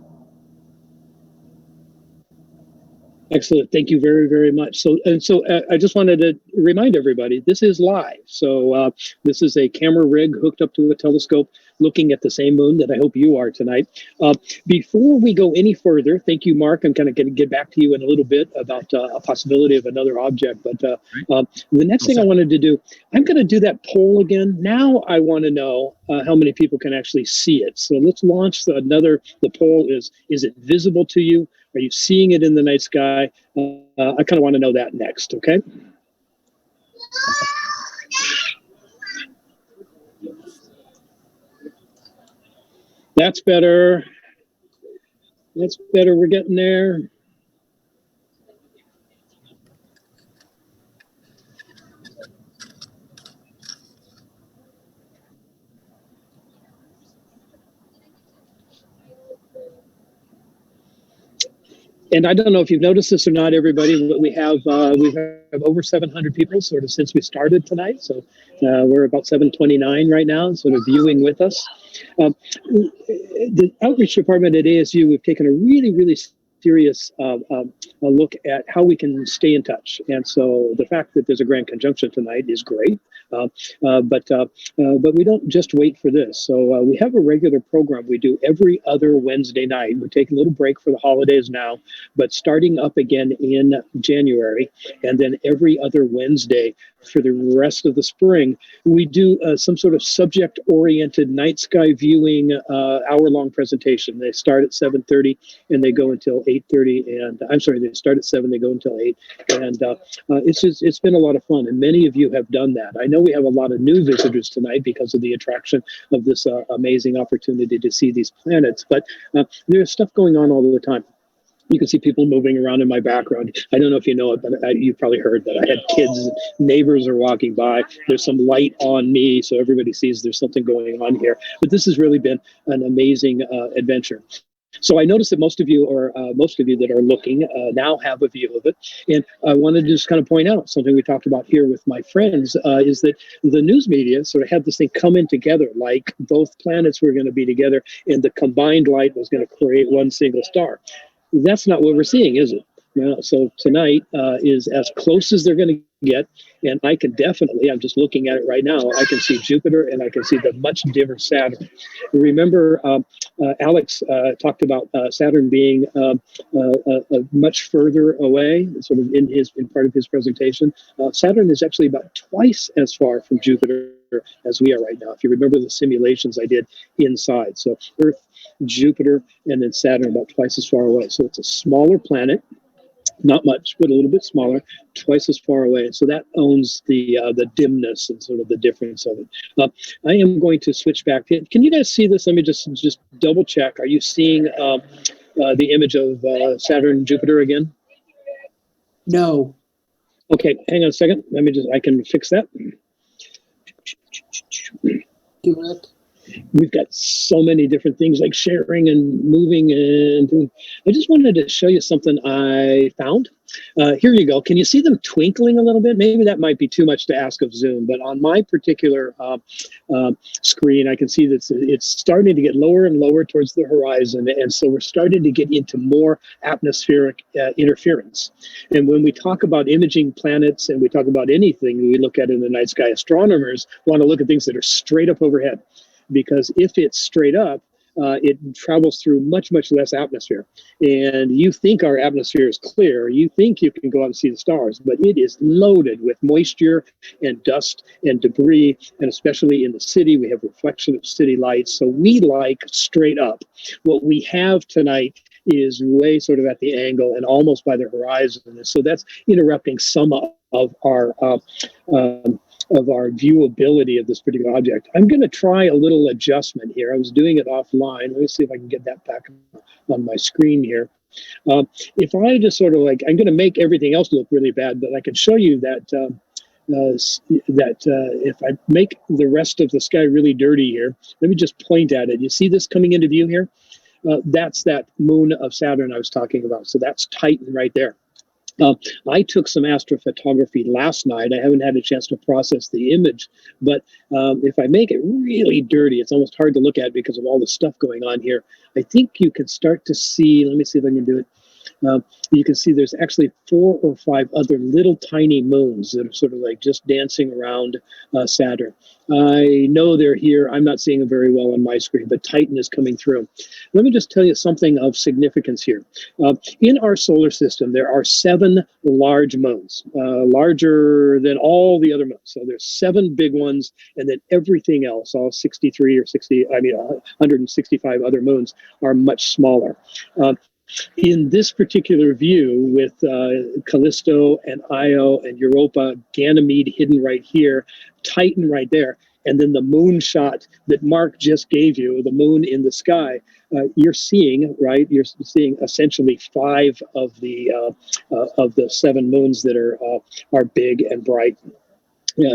Excellent. Thank you very, very much. So I just wanted to remind everybody, this is live. So this is a camera rig hooked up to a telescope looking at the same moon that I hope you are tonight. Before we go any further, thank you, Mark. I'm kind of going to get back to you in a little bit about a possibility of another object. But the next thing I wanted to do, I'm going to do that poll again. Now I want to know how many people can actually see it. So let's launch the poll is it visible to you? Are you seeing it in the night sky? I kind of want to know that next, okay? That's better. That's better. We're getting there. And I don't know if you've noticed this or not, everybody, but we have over 700 people sort of since we started tonight. So we're about 729 right now, sort of viewing with us. The outreach department at ASU, we've taken a really, really serious look at how we can stay in touch. And so the fact that there's a grand conjunction tonight is great. But we don't just wait for this. So we have a regular program we do every other Wednesday night. We're taking a little break for the holidays now, but starting up again in January, and then every other Wednesday for the rest of the spring, we do some sort of subject-oriented night sky viewing hour-long presentation. They start at 7:30 and they go until 8:30. And I'm sorry, they start at 7, they go until 8. And it's been a lot of fun, and many of you have done that. I know we have a lot of new visitors tonight because of the attraction of this amazing opportunity to see these planets, but there's stuff going on all the time. You can see people moving around in my background. I don't know if you know it, but you've probably heard that I had kids, neighbors are walking by. There's some light on me, so everybody sees there's something going on here. But this has really been an amazing adventure. So I noticed that most of you that are looking now have a view of it. And I wanted to just kind of point out something we talked about here with my friends, is that the news media sort of had this thing come in together, like both planets were going to be together and the combined light was going to create one single star. That's not what we're seeing, is it? Yeah, so tonight is as close as they're going to get. And I can definitely, I'm just looking at it right now, I can see Jupiter and I can see the much dimmer Saturn. Remember, Alex talked about Saturn being much further away, sort of in part of his presentation. Saturn is actually about twice as far from Jupiter as we are right now. If you remember the simulations I did inside. So Earth, Jupiter, and then Saturn about twice as far away. So it's a smaller planet. Not much, but a little bit smaller, twice as far away. So that owns the dimness and sort of the difference of it. I am going to switch back. Can you guys see this? Let me just double check. Are you seeing the image of Saturn and Jupiter again? No. Okay, hang on a second. I can fix that. Do it. We've got so many different things like sharing and moving and doing. I just wanted to show you something I found. Here you go. Can you see them twinkling a little bit? Maybe that might be too much to ask of Zoom, but on my particular screen, I can see that it's starting to get lower and lower towards the horizon. And so we're starting to get into more atmospheric interference. And when we talk about imaging planets and we talk about anything we look at in the night sky, astronomers want to look at things that are straight up overhead. Because if it's straight up, it travels through much, much less atmosphere. And you think our atmosphere is clear. You think you can go out and see the stars, but it is loaded with moisture and dust and debris. And especially in the city, we have reflection of city lights. So we like straight up. What we have tonight is way sort of at the angle and almost by the horizon. And so that's interrupting some of our viewability of this particular object. I'm going to try a little adjustment here. I was doing it offline. Let me see if I can get that back on my screen here. If I just sort of I'm going to make everything else look really bad, but I can show you that if I make the rest of the sky really dirty here, let me just point at it. You see this coming into view here? That's that moon of Saturn I was talking about. So that's Titan right there. I took some astrophotography last night. I haven't had a chance to process the image, but if I make it really dirty, it's almost hard to look at because of all the stuff going on here. I think you can start to see, let me see if I can do it. You can see there's actually 4 or 5 other little tiny moons that are sort of like just dancing around Saturn. I know they're here. I'm not seeing them very well on my screen, but Titan is coming through. Let me just tell you something of significance here. In our solar system, there are 7 large moons, larger than all the other moons. So there's 7 big ones, and then everything else, all 165 other moons are much smaller. In this particular view, with Callisto and Io and Europa, Ganymede hidden right here, Titan right there, and then the moon shot that Mark just gave you, the moon in the sky, you're seeing, right? You're seeing essentially 5 of the 7 moons that are big and bright.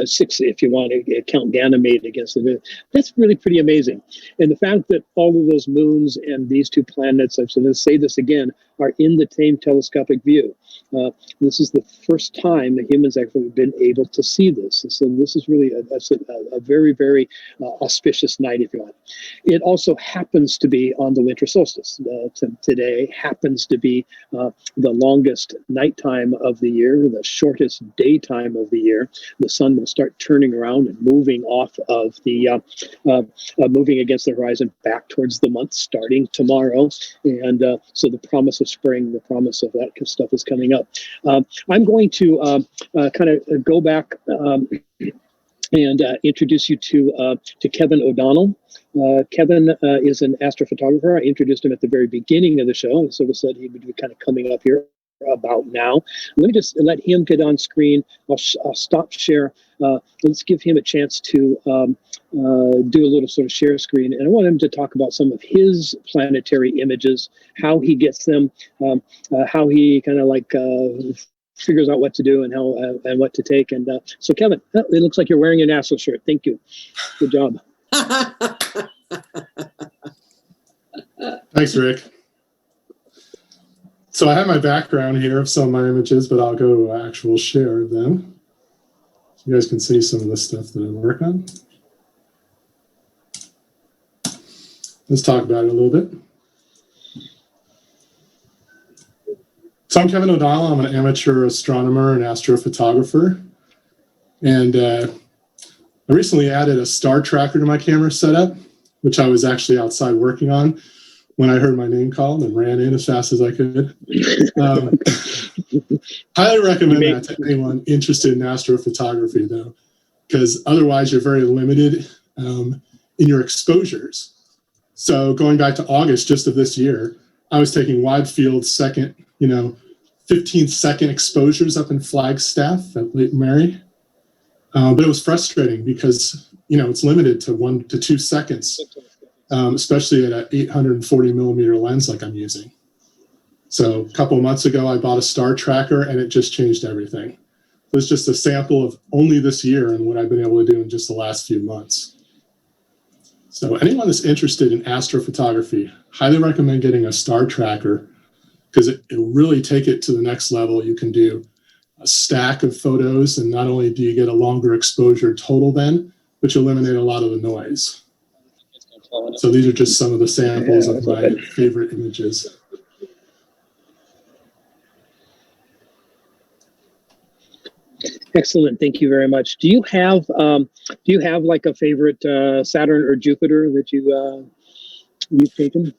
6 if you want to count Ganymede against it. That's really pretty amazing. And the fact that all of those moons and these 2 planets, I'm going to say this again, are in the same telescopic view. This is the first time that humans actually have been able to see this. And so this is really a very, very auspicious night, if you want. It also happens to be on the winter solstice. Today happens to be the longest nighttime of the year, the shortest daytime of the year. The sun will start turning around and moving off of the, moving against the horizon back towards the month starting tomorrow. And so the promise of spring, the promise of that stuff is coming up. I'm going to kind of go back and introduce you to Kevin O'Donnell. Kevin is an astrophotographer. I introduced him at the very beginning of the show and sort of said he would be kind of coming up here about now. Let me just let him get on screen. I'll stop share. Let's give him a chance to do a little sort of share screen. And I want him to talk about some of his planetary images, how he gets them, how he kind of figures out what to do and how and what to take. And so Kevin, it looks like you're wearing a NASA shirt. Thank you. Good job. Thanks, Rick. So I have my background here of some of my images, but I'll go to actual share of them. So you guys can see some of the stuff that I work on. Let's talk about it a little bit. So I'm Kevin O'Donnell. I'm an amateur astronomer and astrophotographer. And I recently added a star tracker to my camera setup, which I was actually outside working on when I heard my name called and ran in as fast as I could. Highly recommend that to anyone interested in astrophotography, though, because otherwise you're very limited in your exposures. So going back to August just of this year, I was taking wide field 15-second exposures up in Flagstaff at Lake Mary. But it was frustrating because, it's limited to 1 to 2 seconds, especially at an 840 millimeter lens like I'm using. So a couple of months ago, I bought a star tracker and it just changed everything. It was just a sample of only this year and what I've been able to do in just the last few months. So anyone that's interested in astrophotography, highly recommend getting a star tracker because it'll really take it to the next level. You can do a stack of photos, and not only do you get a longer exposure total then, but you eliminate a lot of the noise. So these are just some of the samples of my favorite images. Excellent. Thank you very much. Do you have like a favorite Saturn or Jupiter that you've taken?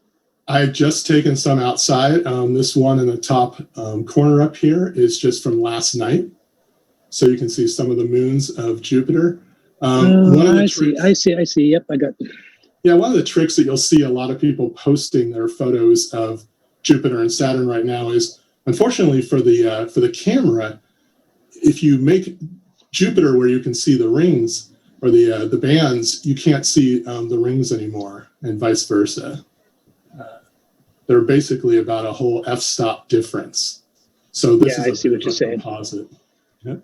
I've just taken some outside. This one in the top corner up here is just from last night. So you can see some of the moons of Jupiter. I see. Yep, I got it. Yeah, one of the tricks that you'll see a lot of people posting their photos of Jupiter and Saturn right now is, unfortunately for the camera, if you make Jupiter where you can see the rings or the bands, you can't see the rings anymore, and vice versa. They're basically about a whole f-stop difference. So this is I see what you're saying. Composite. Yep.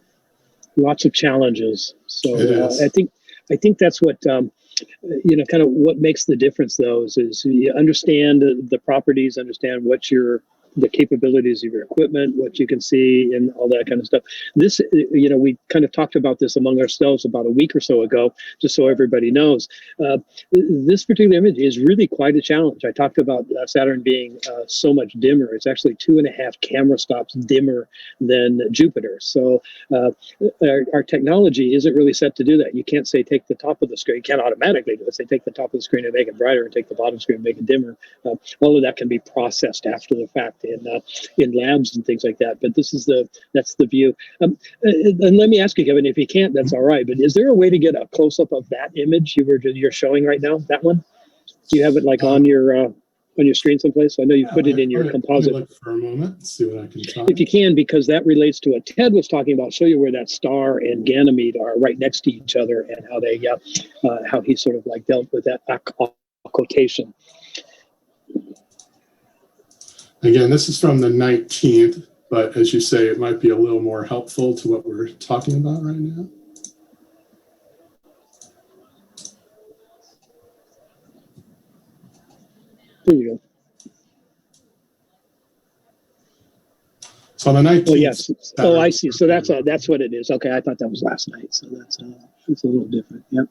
Lots of challenges. So I think that's what kind of what makes the difference, though, is you understand the properties, understand the capabilities of your equipment, what you can see, and all that kind of stuff. This, we kind of talked about this among ourselves about a week or so ago, just so everybody knows. This particular image is really quite a challenge. I talked about Saturn being so much dimmer. It's actually 2.5 camera stops dimmer than Jupiter. So our technology isn't really set to do that. You can't say take the top of the screen. You can't automatically do it. Say take the top of the screen and make it brighter, and take the bottom screen and make it dimmer. All of that can be processed after the fact in labs and things like that. But that's the view. And let me ask you, Kevin, if you can't, that's all right. But is there a way to get a close up of that image you're showing right now? That one? Do you have it like on your screen someplace? I know you put it in your composite. Let me look for a moment, see what I can find. If you can, because that relates to what Ted was talking about. Show you where that star and Ganymede are right next to each other, and how he sort of like dealt with that occultation. Again, this is from the 19th, but as you say, it might be a little more helpful to what we're talking about right now. There you go. So on the 19th. Oh, yes. Oh, I see. So that's what it is. Okay, I thought that was last night. So that's it's a little different. Yep.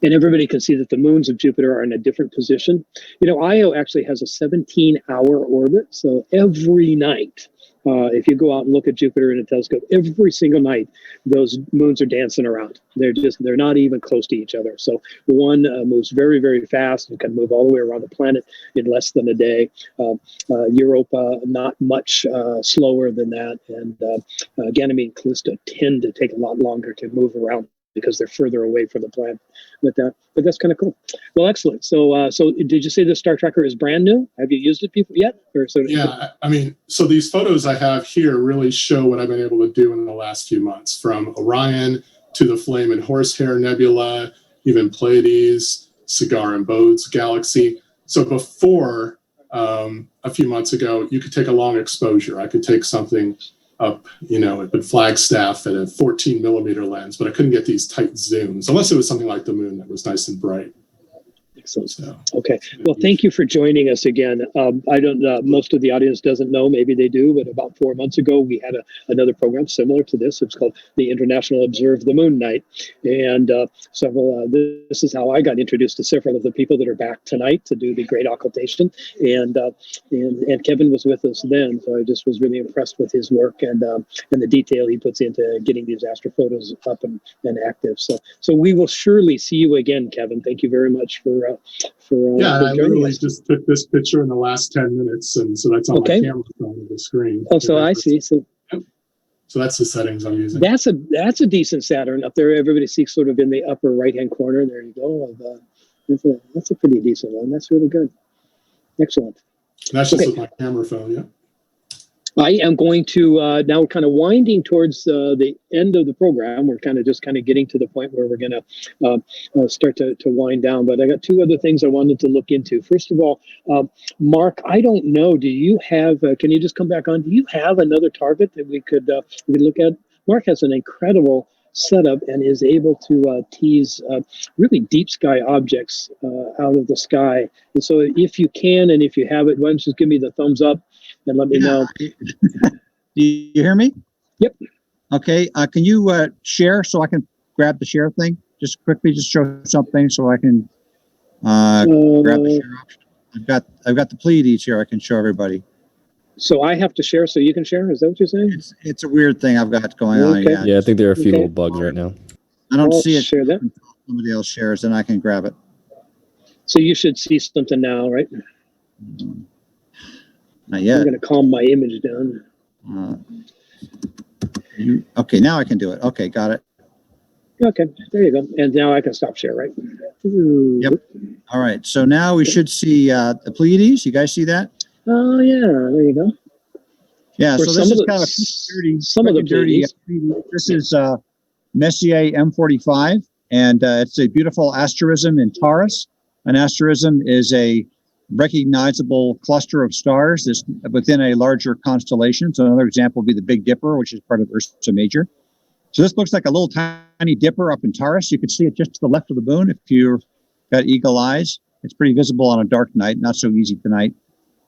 And everybody can see that the moons of Jupiter are in a different position. Io actually has a 17-hour orbit. So every night, if you go out and look at Jupiter in a telescope, every single night, those moons are dancing around. They're not even close to each other. So one moves very, very fast and can move all the way around the planet in less than a day. Europa, not much slower than that. And Ganymede and Callisto tend to take a lot longer to move around because they're further away from the planet. But that's kind of cool. Well, excellent. So did you say the Star Tracker is brand new? Have you used it yet? Yeah, so these photos I have here really show what I've been able to do in the last few months, from Orion to the Flame and Horsehair Nebula, even Pleiades, Cigar and Bode's Galaxy. So before a few months ago, you could take a long exposure. I could take something up, at Flagstaff at a 14 millimeter lens, but I couldn't get these tight zooms unless it was something like the moon that was nice and bright. Excellent. So, Okay. Well, thank you for joining us again. I don't. Most of the audience doesn't know. Maybe they do. But about 4 months ago, we had another program similar to this. It's called the International Observe the Moon Night, and several. This is how I got introduced to several of the people that are back tonight to do the great occultation. And Kevin was with us then, so I just was really impressed with his work and the detail he puts into getting these astrophotos up and active. So we will surely see you again, Kevin. Thank you very much for yeah, I joining literally us. just took this picture in the last 10 minutes, and so that's on my camera phone of the screen. Oh, so I see. So that's the settings I'm using. that's a decent Saturn up there. Everybody sees sort of in the upper right-hand corner. There you go. That's a pretty decent one. That's really good. Excellent. And that's just with my camera phone, yeah. I am going to now we're kind of winding towards the end of the program. We're kind of getting to the point where we're going to start to wind down. But I got two other things I wanted to look into. First of all, Mark, I don't know. Do you have? Can you just come back on? Do you have another target that we could look at? Mark has an incredible setup and is able to tease really deep sky objects out of the sky. And so, if you can, and if you have it, why don't you just give me the thumbs up and let me know. Do you hear me? Yep. Okay. Can you share so I can grab the share thing? Just quickly, just show something so I can grab the share option. I've got the Pleiades here. I can show everybody. So I have to share so you can share? Is that what you're saying? It's a weird thing I've got going on. Yeah, I think there are a few little bugs right now. I don't I'll see it. share that. Somebody else shares, and I can grab it. So you should see something now, right? Not yet. I'm going to calm my image down. Okay, now I can do it. Okay, got it. Okay, there you go. And now I can stop share, right? Yep. All right. So now we should see the Pleiades. You guys see that? Oh yeah, there you go. Yeah. Or So this is kind of a dirty. This is Messier M45, and it's a beautiful asterism in Taurus. An asterism is a recognizable cluster of stars that's within a larger constellation. So another example would be the Big Dipper, which is part of Ursa Major. So this looks like a little tiny dipper up in Taurus. You can see it just to the left of the moon if you've got eagle eyes. It's pretty visible on a dark night, not so easy tonight.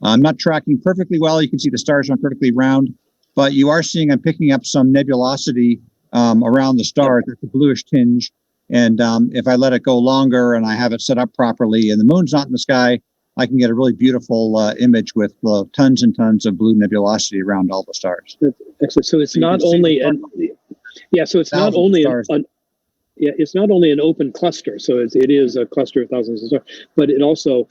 I'm not tracking perfectly well. You can see the stars aren't perfectly round, but you are seeing I'm picking up some nebulosity around the stars. It's a bluish tinge. And if I let it go longer and I have it set up properly and the moon's not in the sky, I can get a really beautiful image with tons and tons of blue nebulosity around all the stars. Excellent. So it's not only it's not only an open cluster. So it is a cluster of thousands of stars, but it also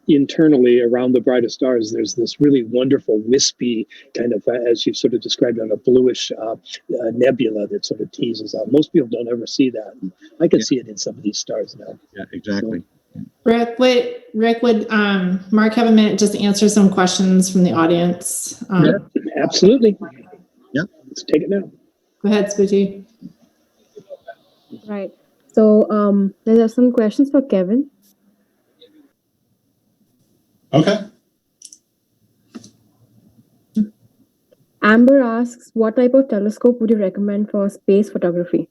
internally around the brightest stars, there's this really wonderful wispy kind of, as you sort of described, on a bluish nebula that sort of teases out. Most people don't ever see that. I can see it in some of these stars now. Yeah, exactly. So, Rick, would Mark have a minute just to answer some questions from the audience? Yeah, absolutely. Yep. Let's take it now. Go ahead, Spooty. Right. So there are some questions for Kevin. Okay. Amber asks, what type of telescope would you recommend for space photography?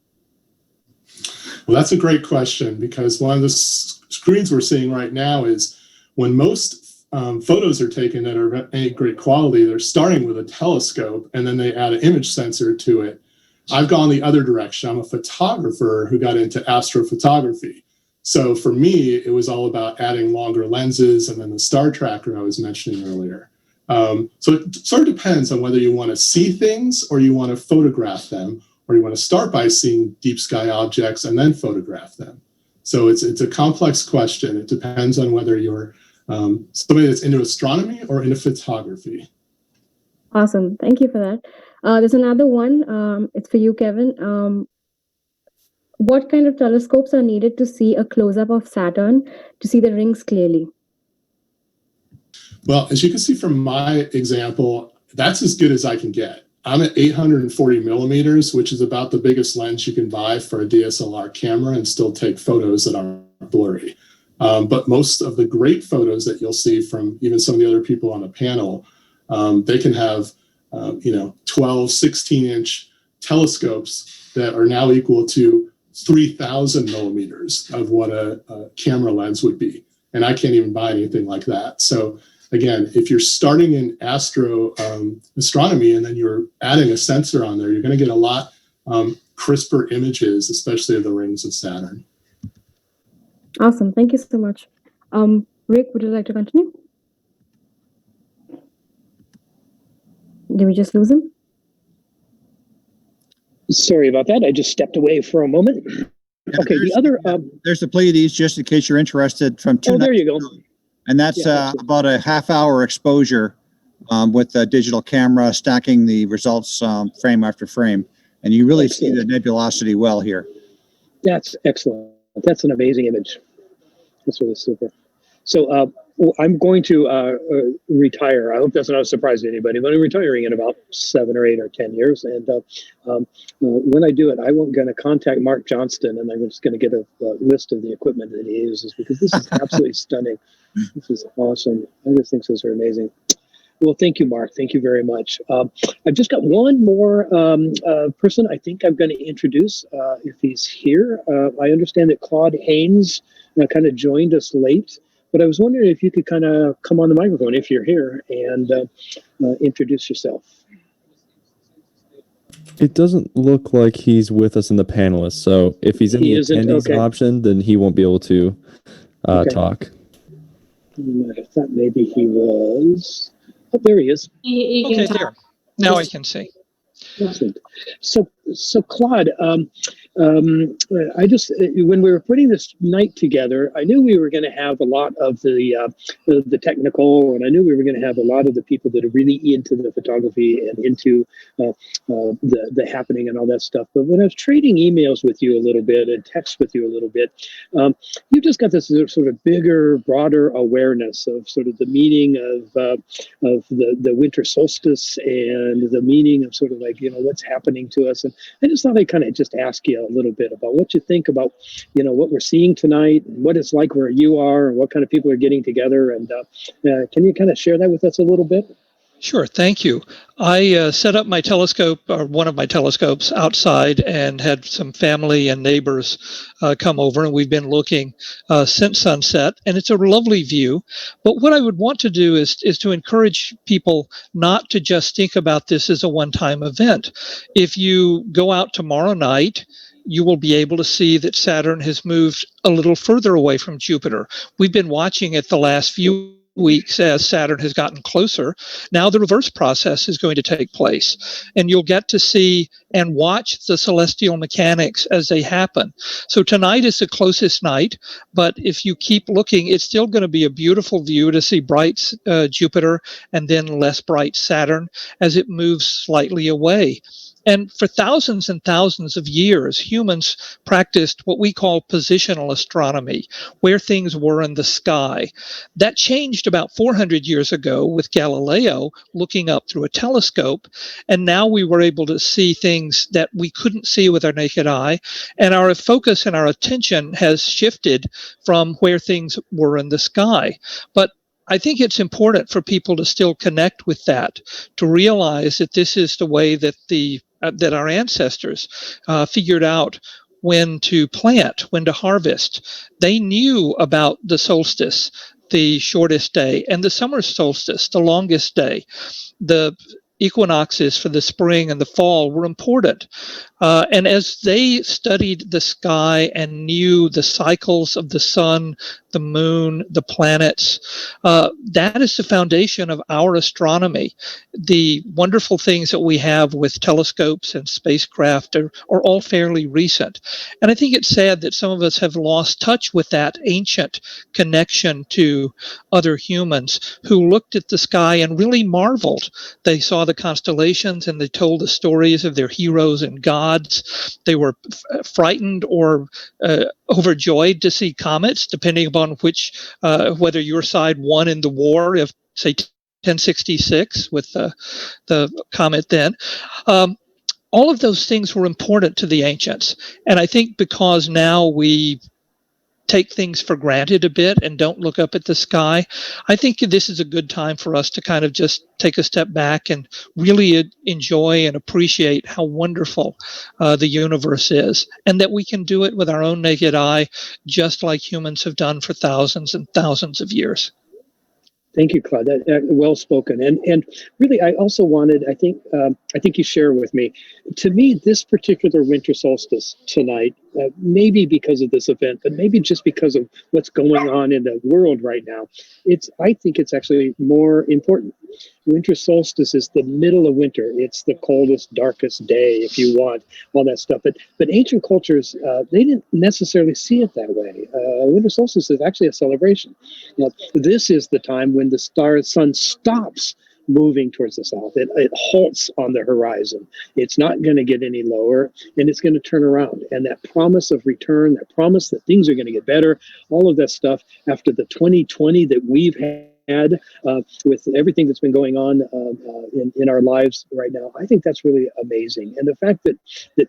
Well, that's a great question, because one of the screens we're seeing right now is when most photos are taken that are any great quality, they're starting with a telescope and then they add an image sensor to it. I've gone the other direction. I'm a photographer who got into astrophotography. So for me, it was all about adding longer lenses and then the star tracker I was mentioning earlier. So it sort of depends on whether you want to see things or you want to photograph them, or you want to start by seeing deep sky objects and then photograph them. So it's a complex question. It depends on whether you're somebody that's into astronomy or into photography. Awesome. Thank you for that. There's another one. It's for you, Kevin. What kind of telescopes are needed to see a close-up of Saturn to see the rings clearly? Well, as you can see from my example, that's as good as I can get. I'm at 840 millimeters, which is about the biggest lens you can buy for a DSLR camera and still take photos that are blurry. But most of the great photos that you'll see from even some of the other people on the panel, they can have 12, 16-inch telescopes that are now equal to 3,000 millimeters of what a camera lens would be. and I can't even buy anything like that. So again, if you're starting in astronomy and then you're adding a sensor on there, you're going to get a lot crisper images, especially of the rings of Saturn. Awesome. Thank you so much. Rick, would you like to continue? Did we just lose him? Sorry about that. I just stepped away for a moment. Okay, the other... there's the Pleiades, just in case you're interested, from two. Oh, there you go. And that's about a half-hour exposure with a digital camera stacking the results frame after frame. And you really see the nebulosity well here. That's excellent. That's an amazing image. That's really super. So I'm going to retire. I hope that's not a surprise to anybody, but I'm retiring in about 7 or 8 or 10 years. And when I do it, I'm going to contact Mark Johnston, and I'm just going to get a list of the equipment that he uses, because this is absolutely stunning. This is awesome. I just think those are amazing. Well, thank you, Mark. Thank you very much. I've just got one more person I think I'm going to introduce if he's here. I understand that Claude Haynes kind of joined us late, but I was wondering if you could kind of come on the microphone if you're here and introduce yourself. It doesn't look like he's with us in the panelists, so if he's in the attendees option, then he won't be able to talk. I thought maybe he was. Oh, there he is. Okay, there. Now I can see. Excellent. So Claude, I just when we were putting this night together, I knew we were going to have a lot of the technical, and I knew we were going to have a lot of the people that are really into the photography and into the happening and all that stuff. But when I was trading emails with you a little bit and text with you a little bit, you just got this sort of bigger, broader awareness of sort of the meaning of the winter solstice and the meaning of sort of like, what's happening to us. And I just thought I'd kind of just ask you a little bit about what you think about, what we're seeing tonight, and what it's like where you are, and what kind of people are getting together. And can you kind of share that with us a little bit? Sure, thank you. I set up my telescope, or one of my telescopes, outside and had some family and neighbors come over, and we've been looking since sunset, and it's a lovely view. But what I would want to do is to encourage people not to just think about this as a one-time event. If you go out tomorrow night, you will be able to see that Saturn has moved a little further away from Jupiter. We've been watching it the last few weeks as Saturn has gotten closer. Now the reverse process is going to take place, and you'll get to see and watch the celestial mechanics as they happen. So tonight is the closest night, but if you keep looking, it's still going to be a beautiful view to see bright Jupiter and then less bright Saturn as it moves slightly away. And for thousands and thousands of years, humans practiced what we call positional astronomy, where things were in the sky. That changed about 400 years ago with Galileo looking up through a telescope, and now we were able to see things that we couldn't see with our naked eye, and our focus and our attention has shifted from where things were in the sky. But I think it's important for people to still connect with that, to realize that this is the way that that our ancestors figured out when to plant, when to harvest. They knew about the solstice, the shortest day, and the summer solstice, the longest day. The equinoxes for the spring and the fall were important. And as they studied the sky and knew the cycles of the sun, the moon, the planets, that is the foundation of our astronomy. The wonderful things that we have with telescopes and spacecraft are all fairly recent. And I think it's sad that some of us have lost touch with that ancient connection to other humans who looked at the sky and really marveled. They saw the constellations and they told the stories of their heroes and gods. They were frightened or overjoyed to see comets, depending upon which, whether your side won in the war of, say, 1066 with the comet then. All of those things were important to the ancients. And I think because now we take things for granted a bit and don't look up at the sky. I think this is a good time for us to kind of just take a step back and really enjoy and appreciate how wonderful the universe is, and that we can do it with our own naked eye, just like humans have done for thousands and thousands of years. Thank you, Claude. Well spoken. And really, I also wanted, I think you share with me. To me, this particular winter solstice tonight, maybe because of this event, but maybe just because of what's going on in the world right now, I think it's actually more important. Winter solstice is the middle of winter. It's the coldest, darkest day, if you want, all that stuff. But ancient cultures, they didn't necessarily see it that way. Winter solstice is actually a celebration. This is the time when the sun stops moving towards the south. It halts on the horizon. It's not going to get any lower, and it's going to turn around. And that promise of return, that promise that things are going to get better, all of that stuff after the 2020 that we've had with everything that's been going on in our lives right now, I think that's really amazing. And the fact that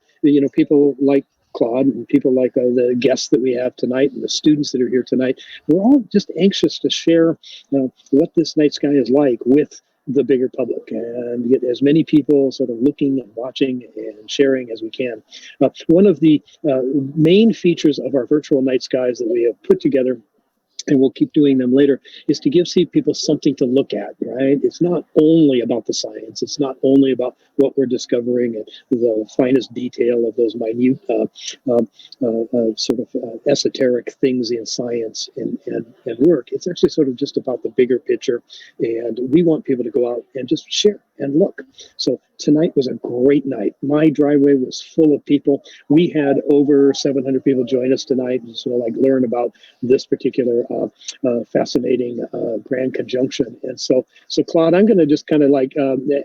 people like Claude and people like the guests that we have tonight and the students that are here tonight, we're all just anxious to share what this night sky is like with the bigger public and get as many people sort of looking and watching and sharing as we can. One of the main features of our virtual night skies that we have put together, and we'll keep doing them later, is to give people something to look at, right? It's not only about the science. It's not only about what we're discovering and the finest detail of those minute sort of esoteric things in science and work. It's actually sort of just about the bigger picture. And we want people to go out and just share and look. So tonight was a great night. My driveway was full of people. We had over 700 people join us tonight and sort of like learn about this particular fascinating grand conjunction. And so Claude, I'm going to just kind of like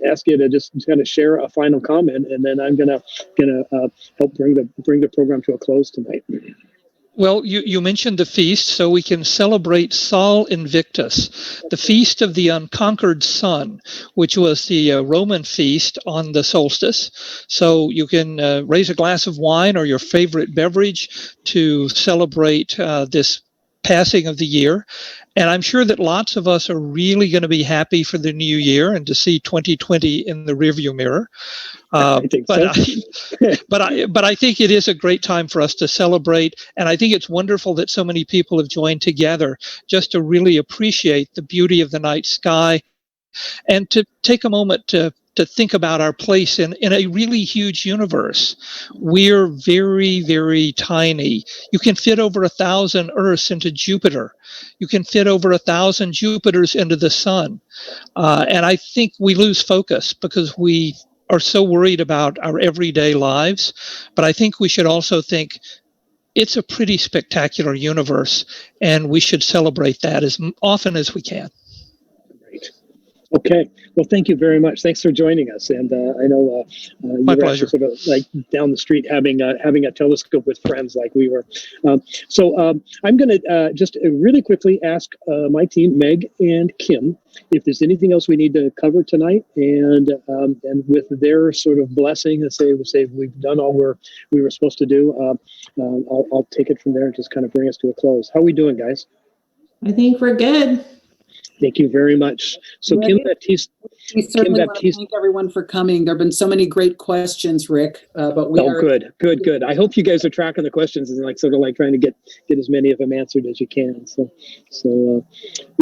ask you to just kind of share a final comment, and then I'm going to help bring the program to a close tonight. Well, you mentioned the feast, so we can celebrate Sol Invictus, the feast of the unconquered sun, which was the Roman feast on the solstice. So you can raise a glass of wine or your favorite beverage to celebrate this passing of the year. And I'm sure that lots of us are really going to be happy for the new year and to see 2020 in the rearview mirror. But I think it is a great time for us to celebrate, and I think it's wonderful that so many people have joined together just to really appreciate the beauty of the night sky and to take a moment to think about our place in a really huge universe. We're very, very tiny. You can fit over 1,000 Earths into Jupiter. You can fit over 1,000 Jupiters into the sun. And I think we lose focus because we are so worried about our everyday lives. But I think we should also think it's a pretty spectacular universe, and we should celebrate that as often as we can. Great. Okay. Well, thank you very much. Thanks for joining us. And I know you My were pleasure. actually sort of like down the street having a telescope with friends like we were. So I'm going to just really quickly ask my team, Meg and Kim, if there's anything else we need to cover tonight. And with their sort of blessing, and say we've done all we were supposed to do, I'll take it from there and just kind of bring us to a close. How are we doing, guys? I think we're good. Thank you very much. So Rick, Kim Baptiste. we certainly want to thank everyone for coming. There have been so many great questions, Rick, but we are good. I hope you guys are tracking the questions and like sort of like trying to get as many of them answered as you can. So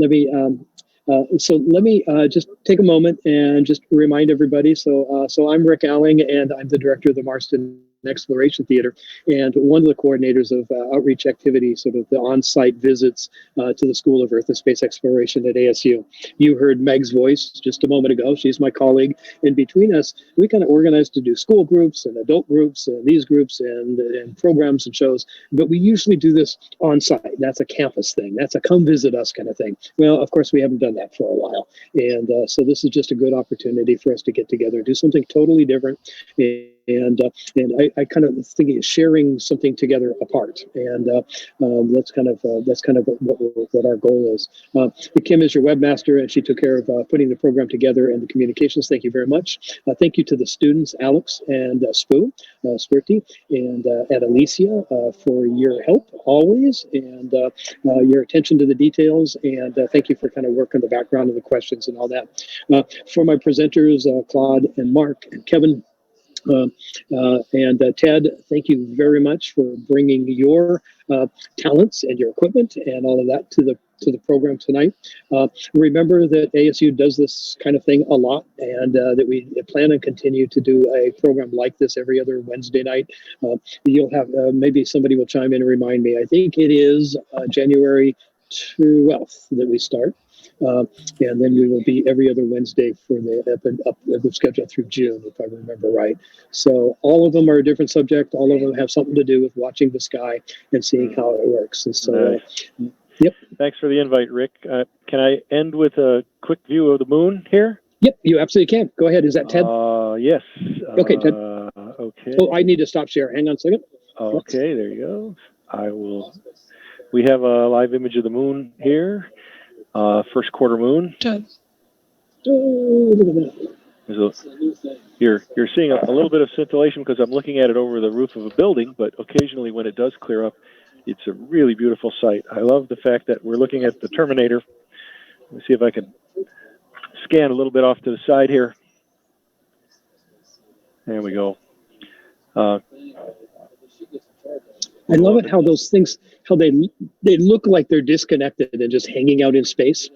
let me just take a moment and just remind everybody. So I'm Rick Alling, and I'm the director of the Marston Exploration Theater, and one of the coordinators of outreach activities, sort of the on-site visits to the School of Earth and Space Exploration at ASU. You heard Meg's voice just a moment ago. She's my colleague, and between us, we kind of organized to do school groups and adult groups and these groups and programs and shows, but we usually do this on-site. That's a campus thing. That's a come visit us kind of thing. Well, of course, we haven't done that for a while, and so this is just a good opportunity for us to get together and do something totally different. I kind of thinking of sharing something together apart, and that's kind of what our goal is. Kim is your webmaster, and she took care of putting the program together and the communications. Thank you very much. Thank you to the students, Alex and Spurti, and Alicia for your help always, and your attention to the details, and thank you for kind of work on the background and the questions and all that. For my presenters, Claude and Mark and Kevin, and Ted, thank you very much for bringing your talents and your equipment and all of that to the program tonight. Remember that ASU does this kind of thing a lot, and that we plan to continue to do a program like this every other Wednesday night. You'll have maybe somebody will chime in and remind me. I think it is January 12th that we start. And then we will be every other Wednesday for the schedule through June, if I remember right. So all of them are a different subject. All of them have something to do with watching the sky and seeing how it works. And so, yep. Thanks for the invite, Rick. Can I end with a quick view of the moon here? Yep, you absolutely can. Go ahead. Is that Ted? Yes. Okay, Ted. Okay. Oh, I need to stop share. Hang on a second. Okay, there you go. We have a live image of the moon here. First quarter moon. Oh, look at that. You're seeing a little bit of scintillation because I'm looking at it over the roof of a building, but occasionally when it does clear up, it's a really beautiful sight. I love the fact that we're looking at the Terminator. Let me see if I can scan a little bit off to the side here. There we go. I love it how those things, how they look like they're disconnected and just hanging out in space.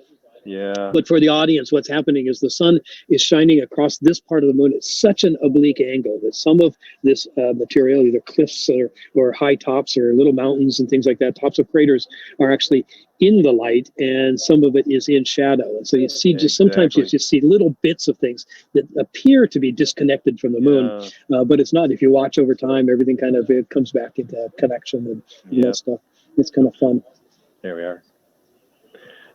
Yeah. But for the audience, what's happening is the sun is shining across this part of the moon at such an oblique angle that some of this material, either cliffs or high tops or little mountains and things like that, tops of craters, are actually in the light, and some of it is in shadow. And so you see, just sometimes you just see little bits of things that appear to be disconnected from the moon, but it's not. If you watch over time, everything kind of it comes back into connection and that stuff. It's kind of fun. There we are.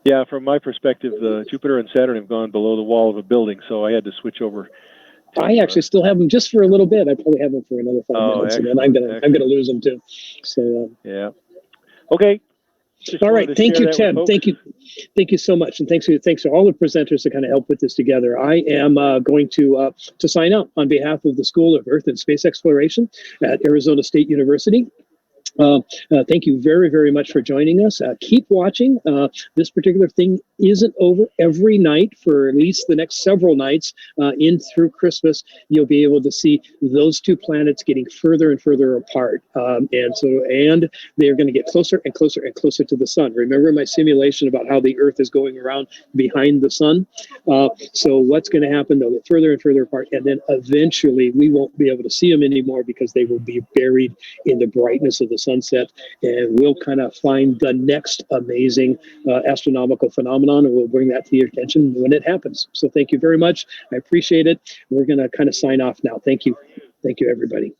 Yeah, from my perspective, Jupiter and Saturn have gone below the wall of a building, so I had to switch over. I actually still have them just for a little bit. I probably have them for another 5 minutes, and then I'm gonna lose them too. So yeah. Okay. All right. Thank you, Ted. Thank you so much, and thanks to all the presenters to kind of help put this together. I am going to sign out on behalf of the School of Earth and Space Exploration at Arizona State University. Thank you very, very much for joining us. Keep watching. This particular thing isn't over every night for at least the next several nights in through Christmas. You'll be able to see those two planets getting further and further apart. And they're going to get closer and closer and closer to the sun. Remember my simulation about how the Earth is going around behind the sun? So what's going to happen? They'll get further and further apart. And then eventually we won't be able to see them anymore because they will be buried in the brightness of the sunset, and we'll kind of find the next amazing astronomical phenomenon, and we'll bring that to your attention when it happens. So thank you very much. I appreciate it. We're going to kind of sign off now. Thank you. Thank you, everybody.